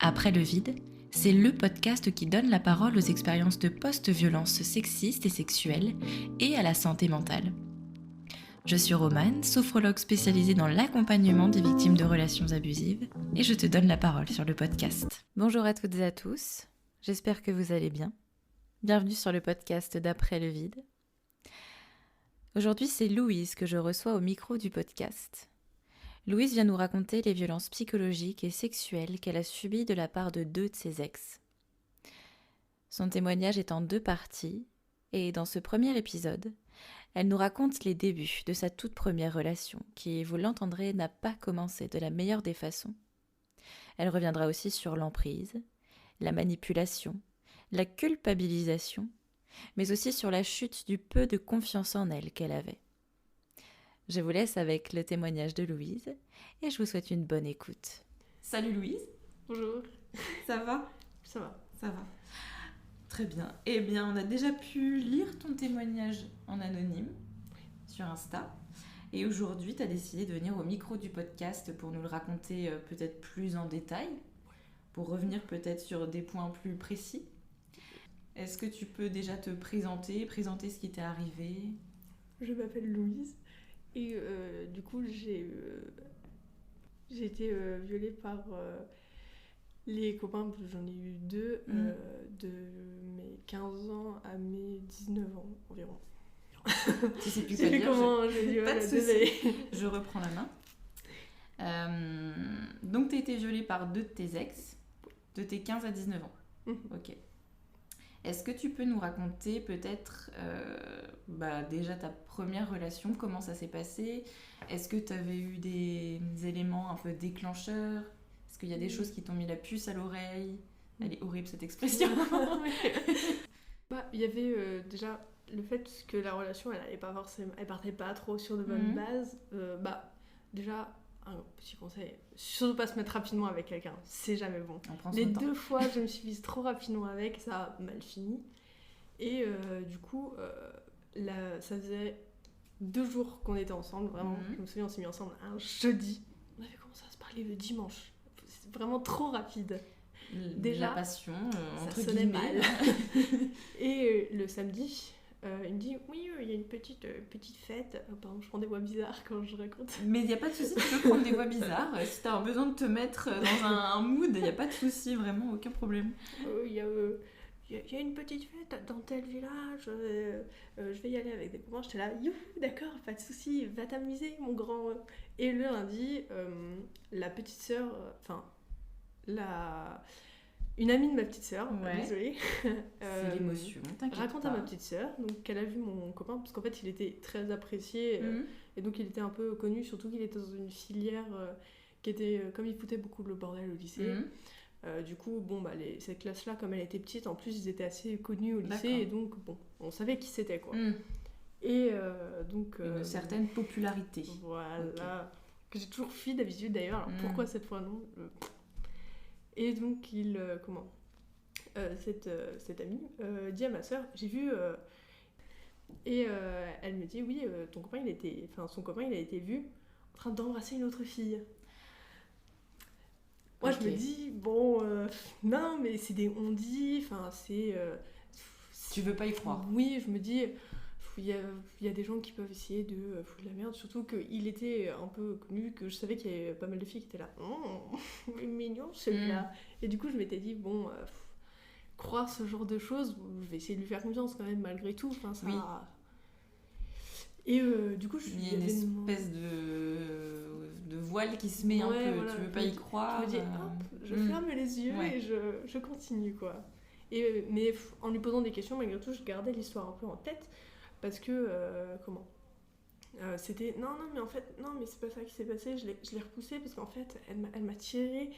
Après le vide, c'est le podcast qui donne la parole aux expériences de post-violence sexistes et sexuelles et à la santé mentale. Je suis Romane, sophrologue spécialisée dans l'accompagnement des victimes de relations abusives, et je te donne la parole sur le podcast. Bonjour à toutes et à tous, j'espère que vous allez bien. Bienvenue sur le podcast d'Après le vide. Aujourd'hui, c'est Louise que je reçois au micro du podcast. Louise vient nous raconter les violences psychologiques et sexuelles qu'elle a subies de la part de 2 de ses ex. Son témoignage est en 2 parties, et dans ce premier épisode, elle nous raconte les débuts de sa toute première relation, qui, vous l'entendrez, n'a pas commencé de la meilleure des façons. Elle reviendra aussi sur l'emprise, la manipulation, la culpabilisation, mais aussi sur la chute du peu de confiance en elle qu'elle avait. Je vous laisse avec le témoignage de Louise et je vous souhaite une bonne écoute. Salut Louise. Bonjour. Ça va ? Ça va. Ça va. Très bien. Eh bien, on a déjà pu lire ton témoignage en anonyme sur Insta. Et aujourd'hui, tu as décidé de venir au micro du podcast pour nous le raconter peut-être plus en détail, pour revenir peut-être sur des points plus précis. Est-ce que tu peux déjà te présenter ce qui t'est arrivé ? Je m'appelle Louise et du coup j'ai été violée par les copains, j'en ai eu 2, de mes 15 ans à mes 19 ans environ. Tu sais plus quoi dire, comment je dis, pas de désolée. Je reprends la main. Donc tu as été violée par 2 de tes ex, de tes 15 à 19 ans. Ok. Est-ce que tu peux nous raconter peut-être déjà ta première relation, comment ça s'est passé ? Est-ce que tu avais eu des éléments un peu déclencheurs ? Est-ce qu'il y a des choses qui t'ont mis la puce à l'oreille ? Elle est horrible cette expression. Il y avait déjà le fait que la relation elle partait pas trop sur de bonnes bases. Déjà, un petit conseil, surtout pas se mettre rapidement avec quelqu'un, c'est jamais bon. Les 2 fois je me suis mise trop rapidement avec, ça a mal fini. Et du coup, ça faisait 2 jours qu'on était ensemble, vraiment. Je me souviens, on s'est mis ensemble un jeudi. On avait commencé à se parler le dimanche. C'est vraiment trop rapide. Déjà, la passion, ça sonnait mal. Et le samedi, il me dit oui, il y a une petite fête. Pardon, je prends des voix bizarres quand je raconte. Mais il n'y a pas de souci, tu peux prendre des voix bizarres. Si tu as besoin de te mettre dans un mood, il n'y a pas de souci, vraiment, aucun problème. Il y a une petite fête dans tel village, je vais y aller avec des copains. J'étais là, youhou, d'accord, pas de souci, va t'amuser, mon grand. Et le lundi, la petite sœur, une amie de ma petite sœur, désolée, c'est l'émotion, t'inquiète raconte pas. À ma petite sœur qu'elle a vu mon copain, parce qu'en fait il était très apprécié, et donc il était un peu connu, surtout qu'il était dans une filière qui était, comme il foutait beaucoup le bordel au lycée. Du coup, cette classe-là, comme elle était petite, en plus ils étaient assez connus au lycée, et donc on savait qui c'était, quoi. Et donc une certaine popularité. Voilà, que j'ai toujours fui d'habitude d'ailleurs. Alors pourquoi cette fois non ? Et donc cette amie dit à ma sœur, j'ai vu et elle me dit oui, son copain il a été vu en train d'embrasser une autre fille. Moi je me dis non mais c'est des on-dit, tu veux pas y croire. Oui, je me dis il y a des gens qui peuvent essayer de foutre de la merde, surtout qu'il était un peu connu, que je savais qu'il y avait pas mal de filles qui étaient là mignon celui-là. Et du coup je m'étais dit croire ce genre de choses, je vais essayer de lui faire confiance quand même malgré tout, Oui. Et du coup il y a une espèce de voile qui se met un peu, voilà, tu veux pas y croire. Je me dis hop, je ferme les yeux et je continue, quoi. Mais en lui posant des questions, malgré tout je gardais l'histoire un peu en tête, parce que c'était non mais en fait non mais c'est pas ça qui s'est passé, je l'ai repoussée parce qu'en fait elle m'a tirée,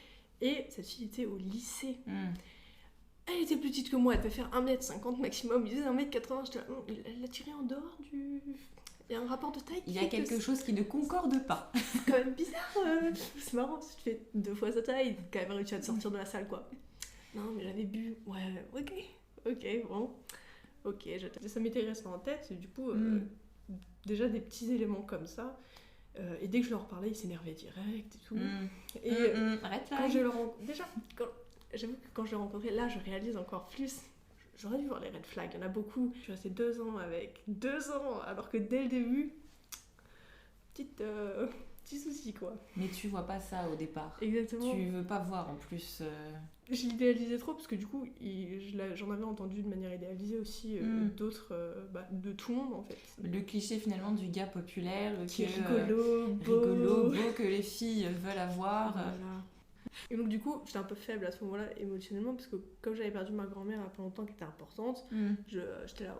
et cette fille était au lycée. Elle était plus petite que moi, elle devait faire 1m50 maximum, il disait 1m80, j'étais là, elle l'a tirée en dehors du... Il y a un rapport de taille. Il y a quelque chose qui ne concorde pas. C'est quand même bizarre. C'est marrant, si tu fais 2 fois sa taille, quand même réussi à te sortir de la salle, quoi. Non mais j'avais bu, ok, bon. Ok, ça m'était resté en tête, et du coup, déjà des petits éléments comme ça. Et dès que je leur parlais, ils s'énervaient direct et tout. Arrête là. Quand je leur... Déjà, j'avoue que quand je l'ai rencontré, là, je réalise encore plus. J'aurais dû voir les red flags, il y en a beaucoup. Je suis restée 2 ans avec 2 ans, alors que dès le début, petit souci quoi. Mais tu vois pas ça au départ. Exactement. Tu veux pas voir en plus. Je l'idéalisais trop parce que du coup, j'en avais entendu de manière idéalisée aussi d'autres, de tout le monde en fait. Le cliché finalement du gars populaire qui est rigolo, beau, que les filles veulent avoir. Voilà. Et donc du coup, j'étais un peu faible à ce moment-là émotionnellement parce que comme j'avais perdu ma grand-mère il y a pas longtemps qui était importante, j'étais là...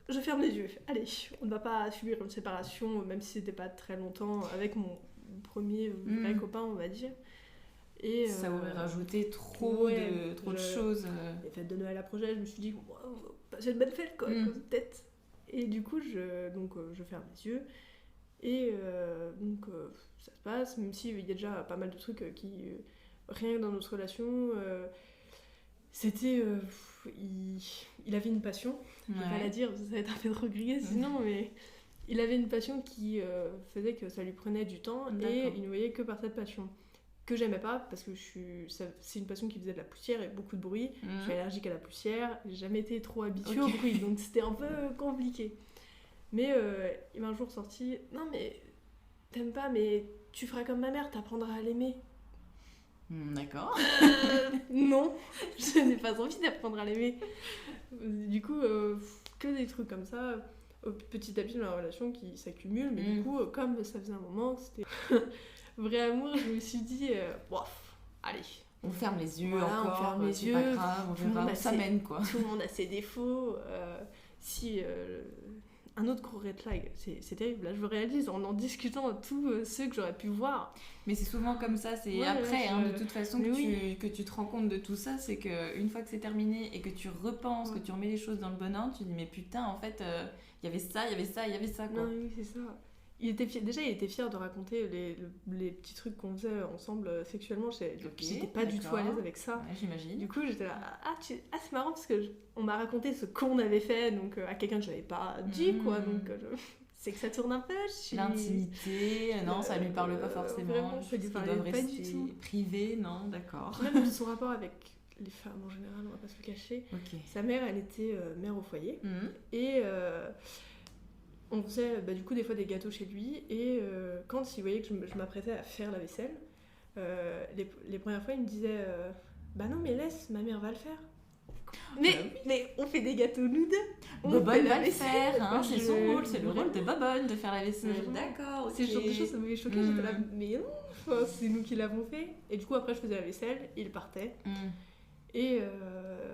Je ferme les yeux. Allez, on ne va pas subir une séparation, même si c'était pas très longtemps, avec mon premier vrai copain, on va dire. Et ça aurait rajouté trop de choses. Les fêtes de Noël approchaient, je me suis dit, wow, passer une bonne fête, quoi, peut-être. Et du coup, je ferme les yeux. Et ça se passe, même s'il y a déjà pas mal de trucs qui... rien que dans notre relation... c'était... il avait une passion, je vais pas la dire, ça va être un peu trop grillé sinon, mais il avait une passion qui faisait que ça lui prenait du temps et il ne voyait que par cette passion. Que j'aimais pas parce que c'est une passion qui faisait de la poussière et beaucoup de bruit. Je suis allergique à la poussière, j'ai jamais été trop habituée au bruit, donc c'était un peu compliqué. Mais il m'a un jour sorti, non mais t'aimes pas, mais tu feras comme ma mère, t'apprendras à l'aimer. D'accord. Non, je n'ai pas envie d'apprendre à l'aimer. Du coup, que des trucs comme ça, petit à petit dans la relation qui s'accumulent, mais du coup, comme ça faisait un moment que c'était vrai amour, je me suis dit, allez. On ferme les yeux voilà, encore, on ferme les yeux, pas grave, on verra où ça mène quoi. Tout le monde a ses défauts, un autre gros red flag, c'est terrible, là je le réalise en discutant de tous ceux que j'aurais pu voir. Mais c'est souvent comme ça, c'est après, de toute façon, que tu te rends compte de tout ça, c'est qu'une fois que c'est terminé et que tu repenses, que tu remets les choses dans le bon ordre, tu te dis mais putain, en fait, il y avait ça, quoi. Non, oui, c'est ça. Il était fier de raconter les petits trucs qu'on faisait ensemble sexuellement. J'étais pas du tout à l'aise avec ça. Ouais, j'imagine. Du coup, j'étais là, c'est marrant parce que on m'a raconté ce qu'on avait fait donc, à quelqu'un que je n'avais pas dit, quoi. Donc, c'est que ça tourne un peu. L'intimité, non, ça lui parle pas forcément. Vraiment, ça lui parlait pas du tout. Privé, non, d'accord. Même son rapport avec les femmes en général, on va pas se le cacher. Sa mère, elle était mère au foyer. Et... on faisait du coup des fois des gâteaux chez lui et quand il voyait que je m'apprêtais à faire la vaisselle, les premières fois il me disait bah non mais laisse, ma mère va le faire. Mais on fait des gâteaux nous deux. Bobonne va le faire, hein, c'est son rôle, c'est le rôle de Bobonne de faire la vaisselle. D'accord, c'est le genre de choses, ça m'avait choquée, j'étais là mais non, c'est nous qui l'avons fait. Et du coup après je faisais la vaisselle, il partait. Et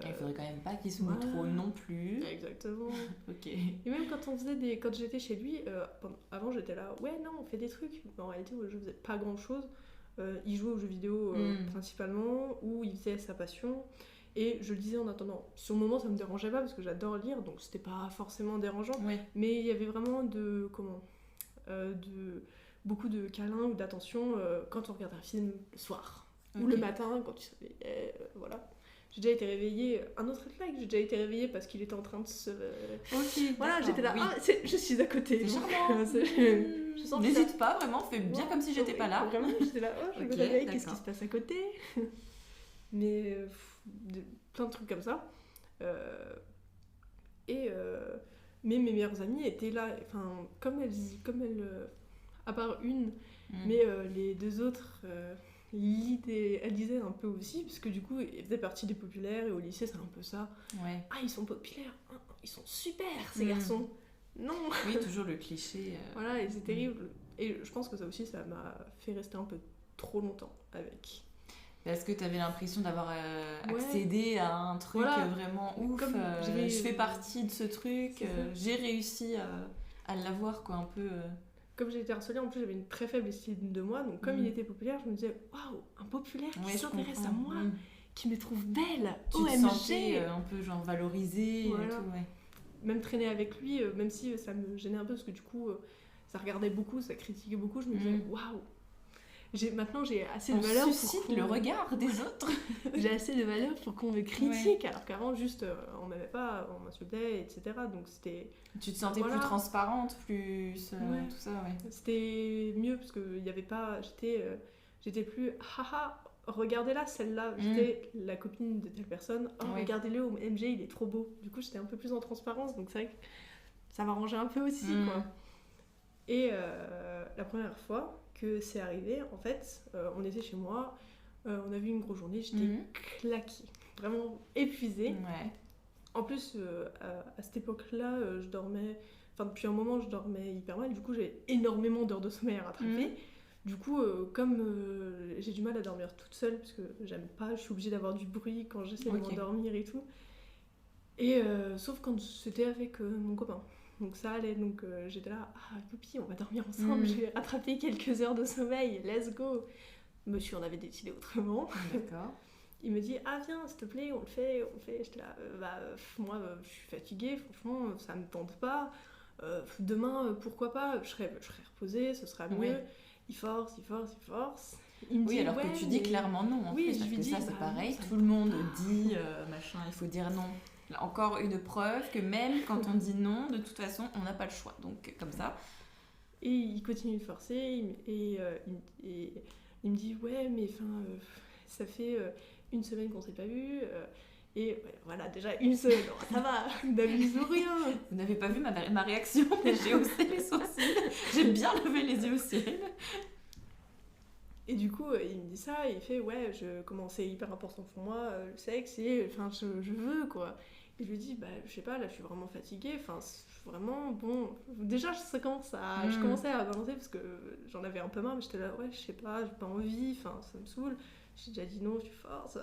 il faudrait quand même pas qu'il se mouille trop non plus. Exactement. Ok. Et même quand j'étais chez lui, avant j'étais là, ouais non on fait des trucs. Mais en réalité je faisais pas grand chose. Il jouait aux jeux vidéo principalement, ou il faisait sa passion. Et je le disais en attendant. Sur le moment ça me dérangeait pas parce que j'adore lire, donc c'était pas forcément dérangeant. Mais il y avait vraiment beaucoup de câlins ou d'attention quand on regardait un film le soir. Ou le matin quand tu savais, voilà. J'ai déjà été réveillée, un autre flag, j'ai déjà été réveillée parce qu'il était en train de se... voilà, j'étais là, je suis à côté. C'est charmant. N'hésite pas, vraiment, fais bien comme si j'étais pas là. Vraiment, j'étais là, je me réveille, qu'est-ce qui se passe à côté? Mais plein de trucs comme ça. Mais mes meilleures amies étaient là, enfin, comme elles à part une, mais les deux autres... elle disait un peu aussi, parce que du coup, elle faisait partie des populaires, et au lycée, c'est un peu ça. Ah, ils sont populaires, ils sont super, ces garçons. Non. Oui, toujours le cliché. Voilà, et c'est terrible. Et je pense que ça aussi, ça m'a fait rester un peu trop longtemps avec. Parce que t'avais l'impression d'avoir accédé à un truc vraiment ouf. Je fais partie de ce truc, j'ai réussi à l'avoir, quoi, un peu... Comme j'ai été harcelée, en plus j'avais une très faible estime de moi, donc comme il était populaire, je me disais waouh, un populaire qui s'intéresse à moi, qui me trouve belle, tu te sentais un peu genre valorisée et tout, Même traîner avec lui, même si ça me gênait un peu parce que du coup ça regardait beaucoup, ça critiquait beaucoup, je me disais waouh. Maintenant j'ai assez de valeur pour le regard des autres. J'ai assez de valeur pour qu'on me critique, alors qu'avant juste on m'aimait pas, on m'insultait, etc. Donc c'était... Tu te sentais plus transparente, plus tout ça, C'était mieux parce que il y avait pas, j'étais plus haha, regardez-la, celle-là, j'étais la copine de telle personne, regardez-le, OMG, il est trop beau. Du coup, j'étais un peu plus en transparence, donc c'est vrai que ça m'arrangeait un peu aussi, quoi. Et la première fois que c'est arrivé, en fait, on était chez moi, on a vu une grosse journée, j'étais claquée, vraiment épuisée. Ouais. En plus, à cette époque-là, je dormais... Enfin, depuis un moment, je dormais hyper mal. Du coup, j'ai énormément d'heures de sommeil à rattraper. Du coup, comme j'ai du mal à dormir toute seule, parce que j'aime pas, je suis obligée d'avoir du bruit quand j'essaie de m'endormir et tout. Et sauf quand c'était avec mon copain. Donc ça allait, donc j'étais là, youpi, on va dormir ensemble, je vais rattraper quelques heures de sommeil, let's go. Monsieur, on avait décidé autrement. D'accord. Il me dit, viens, s'il te plaît, on le fait. J'étais là, moi, je suis fatiguée, franchement, ça me tente pas. Demain, pourquoi pas, je serai reposée, ce sera mieux. Il force. Il me dit, alors que tu dis clairement non, en plus, parce que ça, c'est pareil, tout le monde dit, machin, il faut dire non. Là, encore une preuve que même quand on dit non, de toute façon, on n'a pas le choix, donc comme ça. Et il continue de forcer, et il me dit, ouais, mais ça fait... une semaine qu'on s'est pas vu, et voilà, déjà une semaine, ça va, n'abuse rien. Vous n'avez pas vu ma réaction, mais j'ai haussé les sourcils, j'ai bien levé les yeux au ciel. Et du coup, il me dit ça, et il fait, ouais, c'est hyper important pour moi, le sexe, et je veux, quoi. Et je lui dis, je sais pas, là, je suis vraiment fatiguée, vraiment, bon... Déjà, je commençais à balancer, parce que j'en avais un peu marre, mais j'étais là, ouais, je sais pas, j'ai pas envie, ça me saoule. J'ai déjà dit non, tu forces.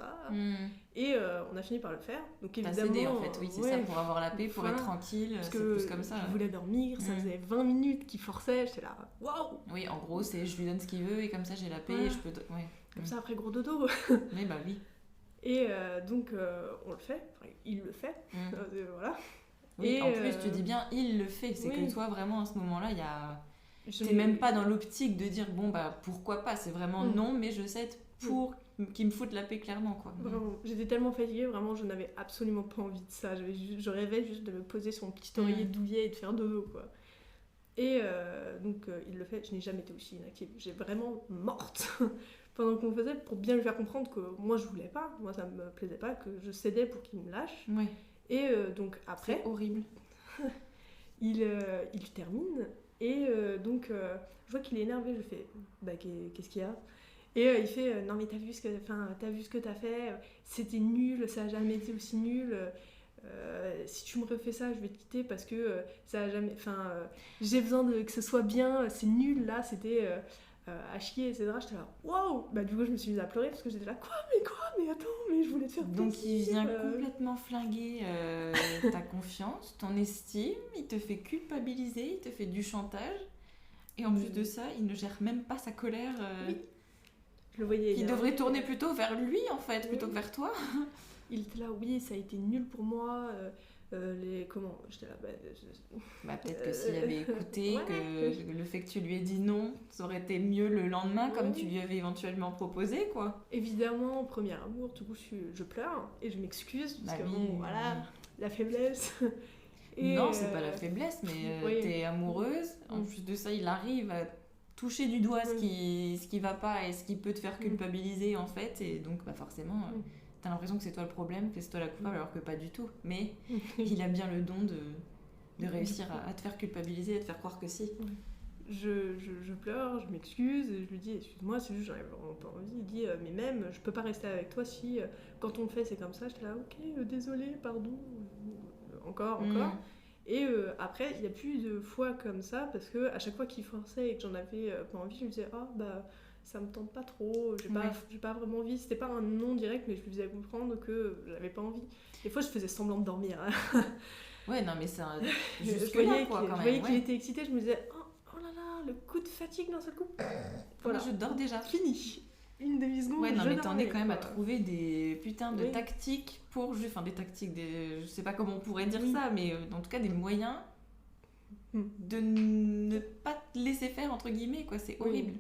Et on a fini par le faire. Donc évidemment, t'as cédé en fait, oui, c'est ça, pour avoir la paix, pour être tranquille, parce c'est plus comme ça. Je voulais dormir, ça faisait 20 minutes qu'il forçait, j'étais là, waouh. Oui, en gros, c'est je lui donne ce qu'il veut et comme ça j'ai la paix et je peux. Comme ça après gros dodo. Mais bah oui. Et donc on le fait, il le fait, voilà. Oui, et en plus tu dis bien il le fait, c'est que toi vraiment à ce moment-là, il y a. T'es même pas dans l'optique de dire bon bah pourquoi pas, c'est vraiment non, mais je cède pour qu'il me foute la paix clairement, quoi. Vraiment, j'étais tellement fatiguée, vraiment je n'avais absolument pas envie de ça, je rêvais juste de me poser sur mon petit oreiller douillet et de faire dodo, quoi. Et donc il le fait, je n'ai jamais été aussi inactive, j'ai vraiment morte pendant qu'on le faisait, pour bien lui faire comprendre que moi je voulais pas, moi ça me plaisait pas, que je cédais pour qu'il me lâche. Et donc après c'est horrible. il termine, et donc je vois qu'il est énervé, je fais qu'est-ce qu'il y a? Et il fait non mais t'as vu ce que t'as fait, c'était nul, ça a jamais été aussi nul, si tu me refais ça je vais te quitter parce que ça a jamais, j'ai besoin que ce soit bien, c'est nul là, c'était à chier, etc. J'étais là waouh, du coup je me suis mise à pleurer parce que j'étais là quoi, mais attends, mais je voulais te faire plaisir. Donc il vient complètement flinguer ta confiance, ton estime, il te fait culpabiliser, il te fait du chantage, et en plus de ça il ne gère même pas sa colère. Oui. Je le voyais. Qui devrait tourner plutôt vers lui en fait, plutôt que vers toi. Il était là, oui, ça a été nul pour moi. Comment j'étais là, peut-être que s'il avait écouté, que le fait que tu lui aies dit non, ça aurait été mieux le lendemain, comme tu lui avais éventuellement proposé, quoi. Évidemment, premier amour, tout coup, je pleure et je m'excuse, parce que voilà, la faiblesse. Et non, c'est pas la faiblesse, mais t'es amoureuse. En plus de ça, il arrive à toucher du doigt ce qui va pas et ce qui peut te faire culpabiliser, en fait, et donc forcément t'as l'impression que c'est toi le problème, que c'est toi la coupable, alors que pas du tout, mais il a bien le don de réussir à te faire culpabiliser et à te faire croire que si. Je pleure, je m'excuse, et je lui dis excuse-moi, c'est juste j'en ai vraiment pas envie. Il dit mais même je peux pas rester avec toi si quand on le fait c'est comme ça. J'étais là ok, désolé, pardon, encore. Et après, il n'y a plus de fois comme ça, parce que à chaque fois qu'il forçait et que j'en avais pas envie, je lui disais ça me tente pas trop, j'ai pas vraiment envie. C'était pas un non direct, mais je lui faisais comprendre que j'avais pas envie. Des fois, je faisais semblant de dormir. Ouais, non, mais c'est je voyais qu'il était excité, je me disais oh là là, le coup de fatigue d'un seul coup. Voilà, je dors déjà. Fini. Une demi-seconde. Ouais, non, mais t'en es quand même à trouver des putains de tactiques pour. Des tactiques, je sais pas comment on pourrait dire ça, mais en tout cas des moyens de ne pas te laisser faire, entre guillemets, quoi. C'est horrible.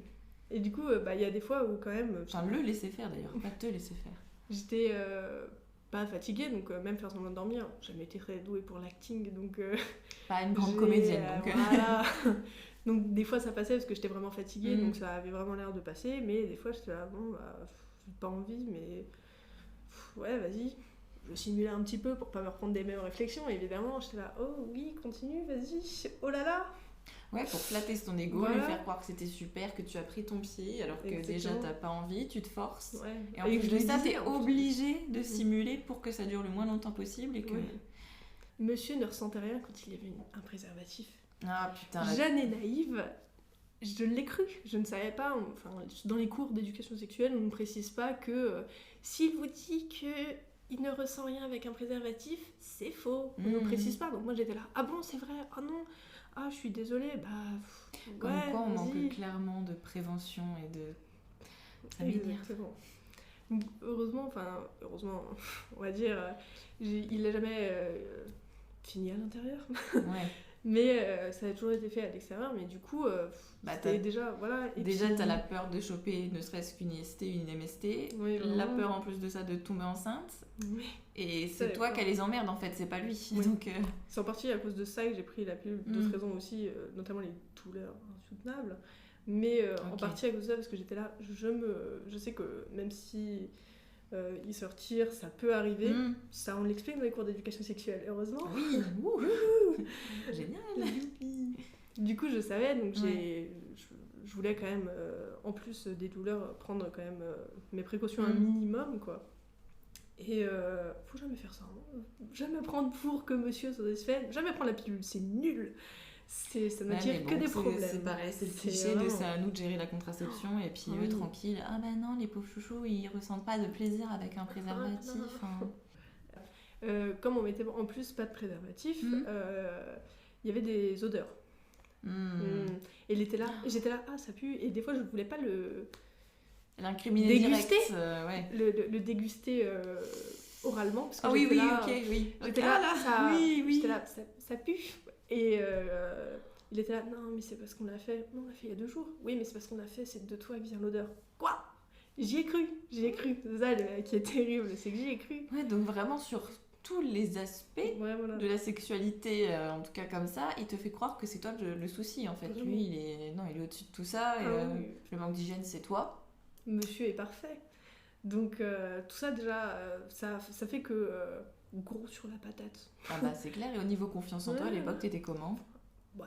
Et du coup, y a des fois où quand même. Le laisser faire d'ailleurs, pas te laisser faire. J'étais pas fatiguée, donc même faire semblant de dormir. J'ai jamais été très douée pour l'acting, donc. Pas une grande comédienne, donc. Voilà. Donc des fois ça passait parce que j'étais vraiment fatiguée, donc ça avait vraiment l'air de passer, mais des fois j'étais là, j'ai pas envie, mais ouais, vas-y. Je simulais un petit peu pour pas me reprendre des mêmes réflexions, évidemment. J'étais là, oh oui, continue, vas-y, oh là là. Ouais, pour flatter ton ego, lui faire croire que c'était super, que tu as pris ton pied, alors que déjà t'as pas envie, tu te forces. Ouais. Et en plus de ça, t'es obligé de simuler pour que ça dure le moins longtemps possible et que... Monsieur ne ressentait rien quand il y avait un préservatif. Ah putain. Jeanne et naïve, je l'ai cru. Je ne savais pas, enfin, dans les cours d'éducation sexuelle, on ne précise pas que s'il vous dit qu'il ne ressent rien avec un préservatif, c'est faux. On ne précise pas. Donc moi j'étais là, ah bon, c'est vrai, ah non, ah je suis désolée, Comme quoi on manque clairement de prévention et de... Ça m'énerve. Exactement. Donc, heureusement, on va dire, il n'a jamais fini à l'intérieur. Ouais. Mais ça a toujours été fait à l'extérieur, mais du coup, c'était déjà, voilà. Déjà, t'as la peur de choper ne serait-ce qu'une IST, une MST, la peur en plus de ça de tomber enceinte, et c'est toi qui les emmerde en fait, c'est pas lui. Oui. Donc, c'est en partie à cause de ça que j'ai pris la pilule, d'autres raisons aussi, notamment les douleurs insoutenables, mais en partie à cause de ça, parce que j'étais là, je sais que même si... il se retire, ça peut arriver. Ça, on l'explique dans les cours d'éducation sexuelle, heureusement. Oui, génial. Du coup, je savais, donc je voulais quand même, en plus des douleurs, prendre quand même mes précautions un minimum, quoi. Et faut jamais faire ça. Hein. Jamais prendre pour que monsieur soit satisfait. Jamais prendre la pilule, c'est nul. Ça ne tire que des problèmes. C'est pareil, c'est le cliché de c'est à nous de gérer la contraception et puis eux tranquilles. Ah ben non, les pauvres chouchous, ils ressentent pas de plaisir avec un préservatif. Comme on mettait en plus pas de préservatif, il y avait des odeurs. Et j'étais là, ah ça pue. Et des fois je voulais pas l'incriminer déguster, direct, le déguster oralement. Parce que oui. J'étais là, ça pue. Et il était là, non mais c'est parce qu'on l'a fait. Non, on l'a fait il y a 2 jours. Oui mais c'est parce qu'on l'a fait, c'est de toi que vient l'odeur. Quoi ? J'y ai cru. C'est ça qui est terrible, c'est que j'y ai cru. Ouais, donc vraiment sur tous les aspects de la sexualité, en tout cas comme ça, il te fait croire que c'est toi le souci en fait. Vraiment. Lui il est au-dessus de tout ça, le manque d'hygiène c'est toi. Monsieur est parfait. Donc tout ça déjà, ça fait que... gros sur la patate. Ah bah c'est clair. Et au niveau confiance en toi, à l'époque, t'étais comment ?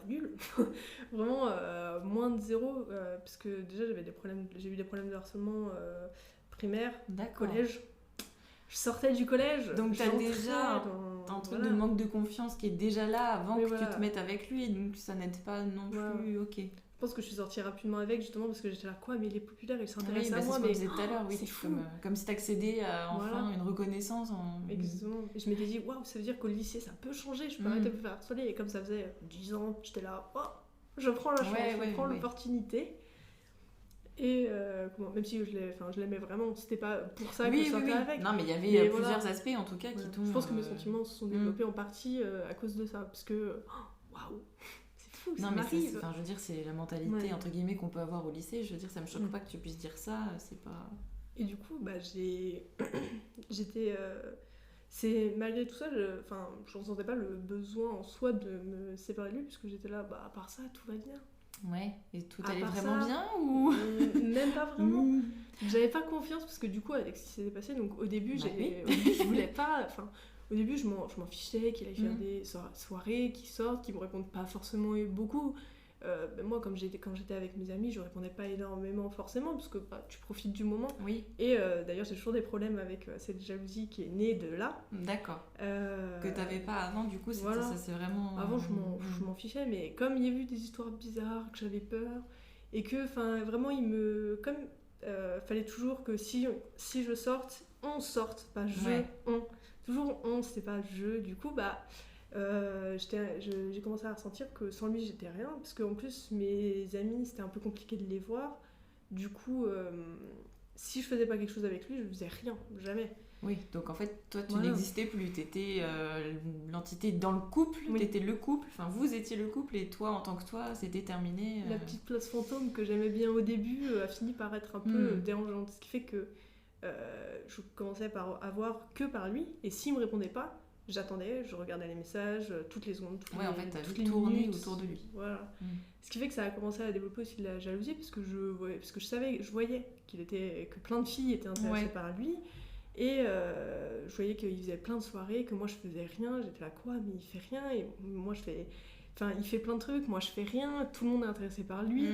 Nul. Vraiment moins de 0, parce que déjà j'ai eu des problèmes de harcèlement primaire, collège. Je sortais du collège. Donc t'as déjà un truc de manque de confiance qui est déjà là avant que tu te mettes avec lui, donc ça n'aide pas non plus. Ok. Je pense que je suis sortie rapidement avec, justement parce que j'étais là, quoi, mais il est populaire, il s'intéresse à moi. C'est ce qu'on disait tout à l'heure, c'est fou. Comme si t'accédais à enfin une reconnaissance. Exactement. Et je m'étais dit, waouh, ça veut dire qu'au lycée ça peut changer, je peux arrêter de me faire harceler. Et comme ça faisait 10 ans, j'étais là, je prends la chance, je prends l'opportunité. Et même si je l'aimais vraiment, c'était pas pour ça que je sortais avec. Non, mais il y avait plusieurs aspects en tout cas qui t'ont. Je pense que mes sentiments se sont développés en partie à cause de ça, parce que waouh. Non mais je veux dire c'est la mentalité entre guillemets qu'on peut avoir au lycée, je veux dire ça me choque pas que tu puisses dire ça, c'est pas... Et du coup j'étais malgré tout ça, je ressentais pas le besoin en soi de me séparer de lui, puisque j'étais là, à part ça tout va bien. Ouais, et tout allait vraiment bien ou... Même pas vraiment. J'avais pas confiance, parce que du coup avec ce qui s'était passé, donc au début je voulais pas, au début, je m'en fichais qu'il aille faire des soirées, qu'il sorte, qu'il me réponde pas forcément beaucoup. Moi, quand j'étais avec mes amis, je répondais pas énormément forcément, parce que tu profites du moment. Oui. Et d'ailleurs, j'ai toujours des problèmes avec cette jalousie qui est née de là. D'accord. Que t'avais pas avant, du coup, ça c'est vraiment... Avant, je m'en fichais, mais comme il y a eu des histoires bizarres, que j'avais peur, et que, vraiment, fallait toujours que si je sorte, on sorte, pas on. Toujours on, c'était pas je. Du coup, j'ai commencé à ressentir que sans lui, j'étais rien. Parce qu'en plus, mes amis, c'était un peu compliqué de les voir. Du coup, si je faisais pas quelque chose avec lui, je faisais rien, jamais. Oui, donc en fait, toi, tu n'existais plus. T'étais l'entité dans le couple, t'étais le couple. Enfin, vous étiez le couple et toi, en tant que toi, c'était terminé. La petite place fantôme que j'aimais bien au début a fini par être un peu dérangeante. Ce qui fait que je commençais à voir que par lui, et s'il me répondait pas, j'attendais, je regardais les messages toutes les secondes, en fait, t'as tout tourné autour de lui. Voilà. Ce qui fait que ça a commencé à développer aussi de la jalousie, parce que je voyais que plein de filles étaient intéressées par lui. Et je voyais qu'il faisait plein de soirées, que moi je faisais rien. J'étais là, quoi, mais il fait rien. Et moi je fais. Enfin, il fait plein de trucs, moi je fais rien. Tout le monde est intéressé par lui.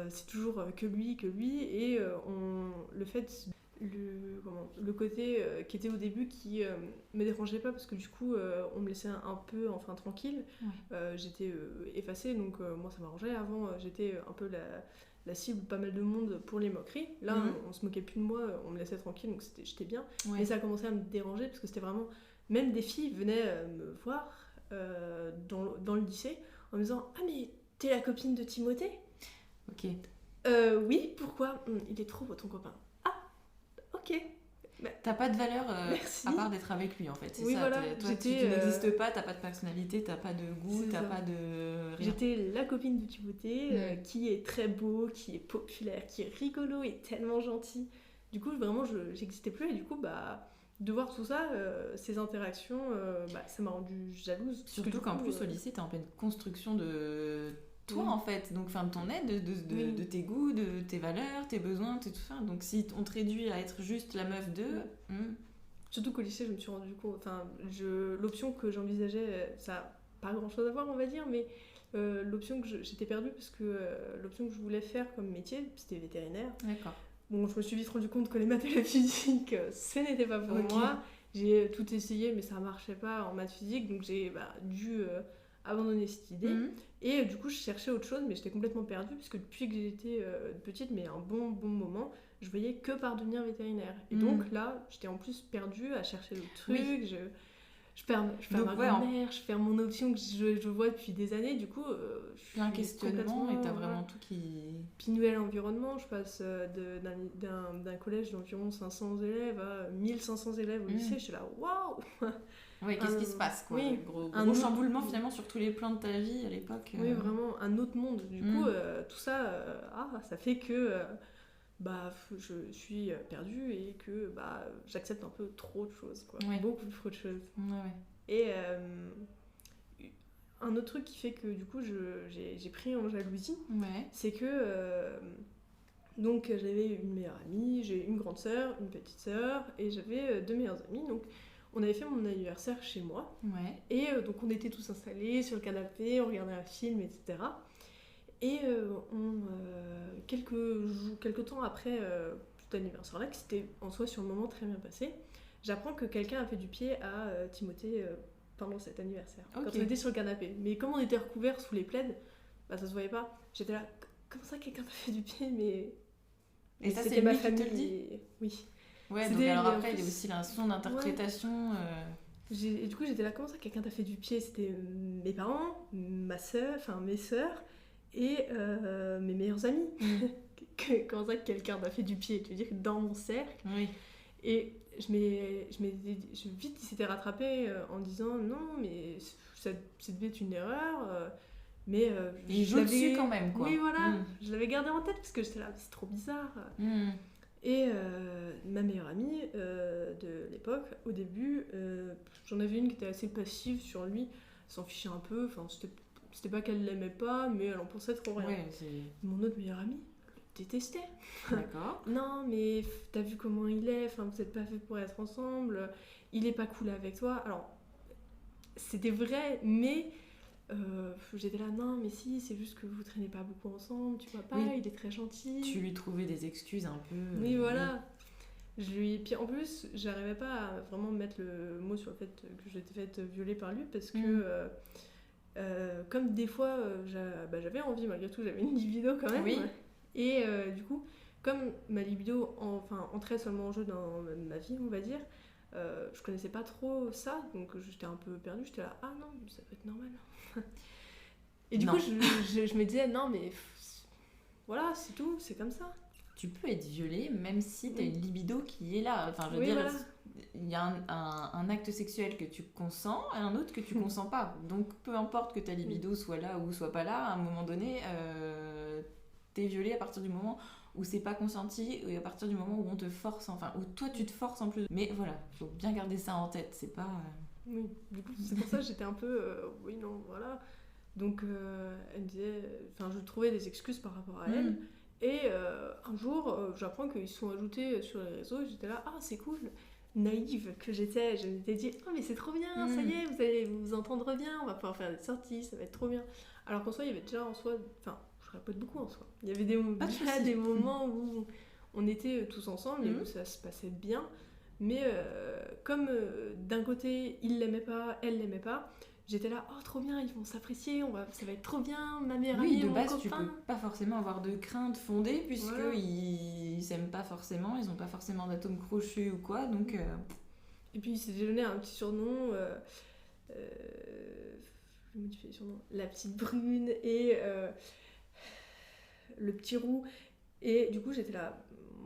C'est toujours que lui. Et le fait. Le côté qui était au début qui me dérangeait pas parce que du coup on me laissait un peu tranquille. J'étais effacée, donc moi ça m'arrangeait. Avant j'étais un peu la cible de pas mal de monde pour les moqueries. Là on se moquait plus de moi, on me laissait tranquille, donc j'étais bien. Mais ça a commencé à me déranger parce que c'était vraiment, même des filles venaient me voir dans le lycée en me disant, ah mais t'es la copine de Timothée? Ok. Oui, pourquoi? Il est trop beau ton copain. Ok. T'as pas de valeur à part d'être avec lui en fait, c'est ça. Voilà. Toi, tu n'existes pas, t'as pas de personnalité, t'as pas de goût, t'as pas de rien. J'étais la copine de Timothée qui est très beau, qui est populaire, qui est rigolo et tellement gentil. Du coup, vraiment, j'existais plus et du coup, de voir tout ça, ces interactions, ça m'a rendue jalouse. Surtout qu'en plus, au lycée, t'es en pleine construction de toi en fait, donc de ton aide, de tes goûts, de tes valeurs, tes besoins, tout ça. Donc si on te réduit à être juste la meuf de... Surtout qu'au lycée, je me suis rendu compte, l'option que j'envisageais, ça n'a pas grand chose à voir on va dire, mais l'option que j'étais perdue parce que l'option que je voulais faire comme métier, c'était vétérinaire. D'accord. Bon, je me suis vite rendu compte que les maths et la physique, ce n'était pas pour moi. J'ai tout essayé mais ça marchait pas en maths physique, donc j'ai dû abandonner cette idée. Et du coup je cherchais autre chose mais j'étais complètement perdue parce que depuis que j'étais petite, mais un bon moment, je voyais que par devenir vétérinaire. Et donc là j'étais en plus perdue à chercher d'autres trucs. Je perds ma grand-mère, je perds mon option que je vois depuis des années, du coup je suis un questionnement et t'as vraiment tout qui... Puis nouvel environnement, je passe d'un collège d'environ 500 élèves à 1500 élèves au lycée, je suis là, waouh. Oui, qu'est-ce qui se passe quoi? Gros chamboulement finalement sur tous les plans de ta vie à l'époque. Oui, vraiment un autre monde. Du coup, tout ça, ça fait que je suis perdue et que j'accepte un peu trop de choses, quoi. Beaucoup trop de choses. Et un autre truc qui fait que du coup j'ai pris en jalousie, c'est que donc j'avais une meilleure amie, j'ai une grande sœur, une petite sœur et j'avais 2 meilleures amies. Donc on avait fait mon anniversaire chez moi et donc on était tous installés sur le canapé, on regardait un film, etc. Et quelques temps après cet anniversaire-là, qui s'était en soi sur le moment très bien passé, j'apprends que quelqu'un a fait du pied à Timothée pendant cet anniversaire, quand on était sur le canapé. Mais comme on était recouverts sous les plaids, ça se voyait pas. J'étais là, comment ça quelqu'un t'a fait du pied? Mais et ça c'est ma famille qui te le dit? Oui. Ouais, donc alors après il y a aussi son interprétation. Et du coup j'étais là, comment ça quelqu'un t'a fait du pied? C'était mes parents, mes sœurs et mes meilleurs amis. Comment ça quelqu'un t'a fait du pied? Tu veux dire dans mon cercle? Oui. Et vite il s'était rattrapé en disant non mais ça devait être une erreur. Mais il joue dessus quand même quoi. Oui voilà, je l'avais gardé en tête parce que j'étais là, c'est trop bizarre. Et ma meilleure amie de l'époque, au début, j'en avais une qui était assez passive sur lui, elle s'en fichait un peu, enfin c'était pas qu'elle l'aimait pas, mais elle en pensait trop rien. Mon autre meilleure amie le détestait. D'accord. Non mais t'as vu comment il est, enfin vous êtes pas fait pour être ensemble, il est pas cool avec toi. Alors c'était vrai, mais j'étais là, non mais si, c'est juste que vous traînez pas beaucoup ensemble, tu vois pas, il est très gentil. Tu lui trouvais des excuses un peu. Oui voilà. Puis en plus j'arrivais pas à vraiment mettre le mot sur le fait que j'étais faite violer par lui parce que comme des fois j'avais envie, malgré tout j'avais une libido quand même. Et du coup comme ma libido entrait seulement en jeu dans ma vie on va dire, je connaissais pas trop ça, donc j'étais un peu perdue, j'étais là, ah non ça peut être normal. Et du coup je me disais non mais voilà c'est tout, c'est comme ça. Tu peux être violée même si t'as une libido qui est là, enfin je veux dire il y a un acte sexuel que tu consens et un autre que tu consens pas, donc peu importe que ta libido soit là ou soit pas là, à un moment donné t'es violée à partir du moment où c'est pas consenti et à partir du moment où on te force, où toi tu te forces en plus. Mais voilà, faut bien garder ça en tête, c'est pas... Oui, du coup, c'est pour ça que j'étais un peu... oui, non, voilà. Donc, elle me disait... Enfin, je trouvais des excuses par rapport à elle. Et un jour, j'apprends qu'ils se sont ajoutés sur les réseaux. Et j'étais là, ah, c'est cool. Naïve que j'étais, je m'étais dit, oh, mais c'est trop bien, ça y est, vous allez vous entendre bien, on va pouvoir faire des sorties, ça va être trop bien. Alors qu'en soi, il y avait déjà en soi... Enfin, je répète beaucoup en soi. Il y avait des moments où on était tous ensemble et où ça se passait bien. Mais comme d'un côté, il l'aimait pas, elle l'aimait pas, j'étais là, oh trop bien, ils vont s'apprécier, ça va être trop bien, ma meilleure amie, de mon base, copain. tu peux pas forcément avoir de crainte fondée puisque Voilà. ils s'aiment pas forcément, ils ont pas forcément d'atomes crochus ou quoi, donc... Et puis il s'est donné un petit surnom, je modifie le surnom, la petite brune et le petit roux. Et du coup, j'étais là,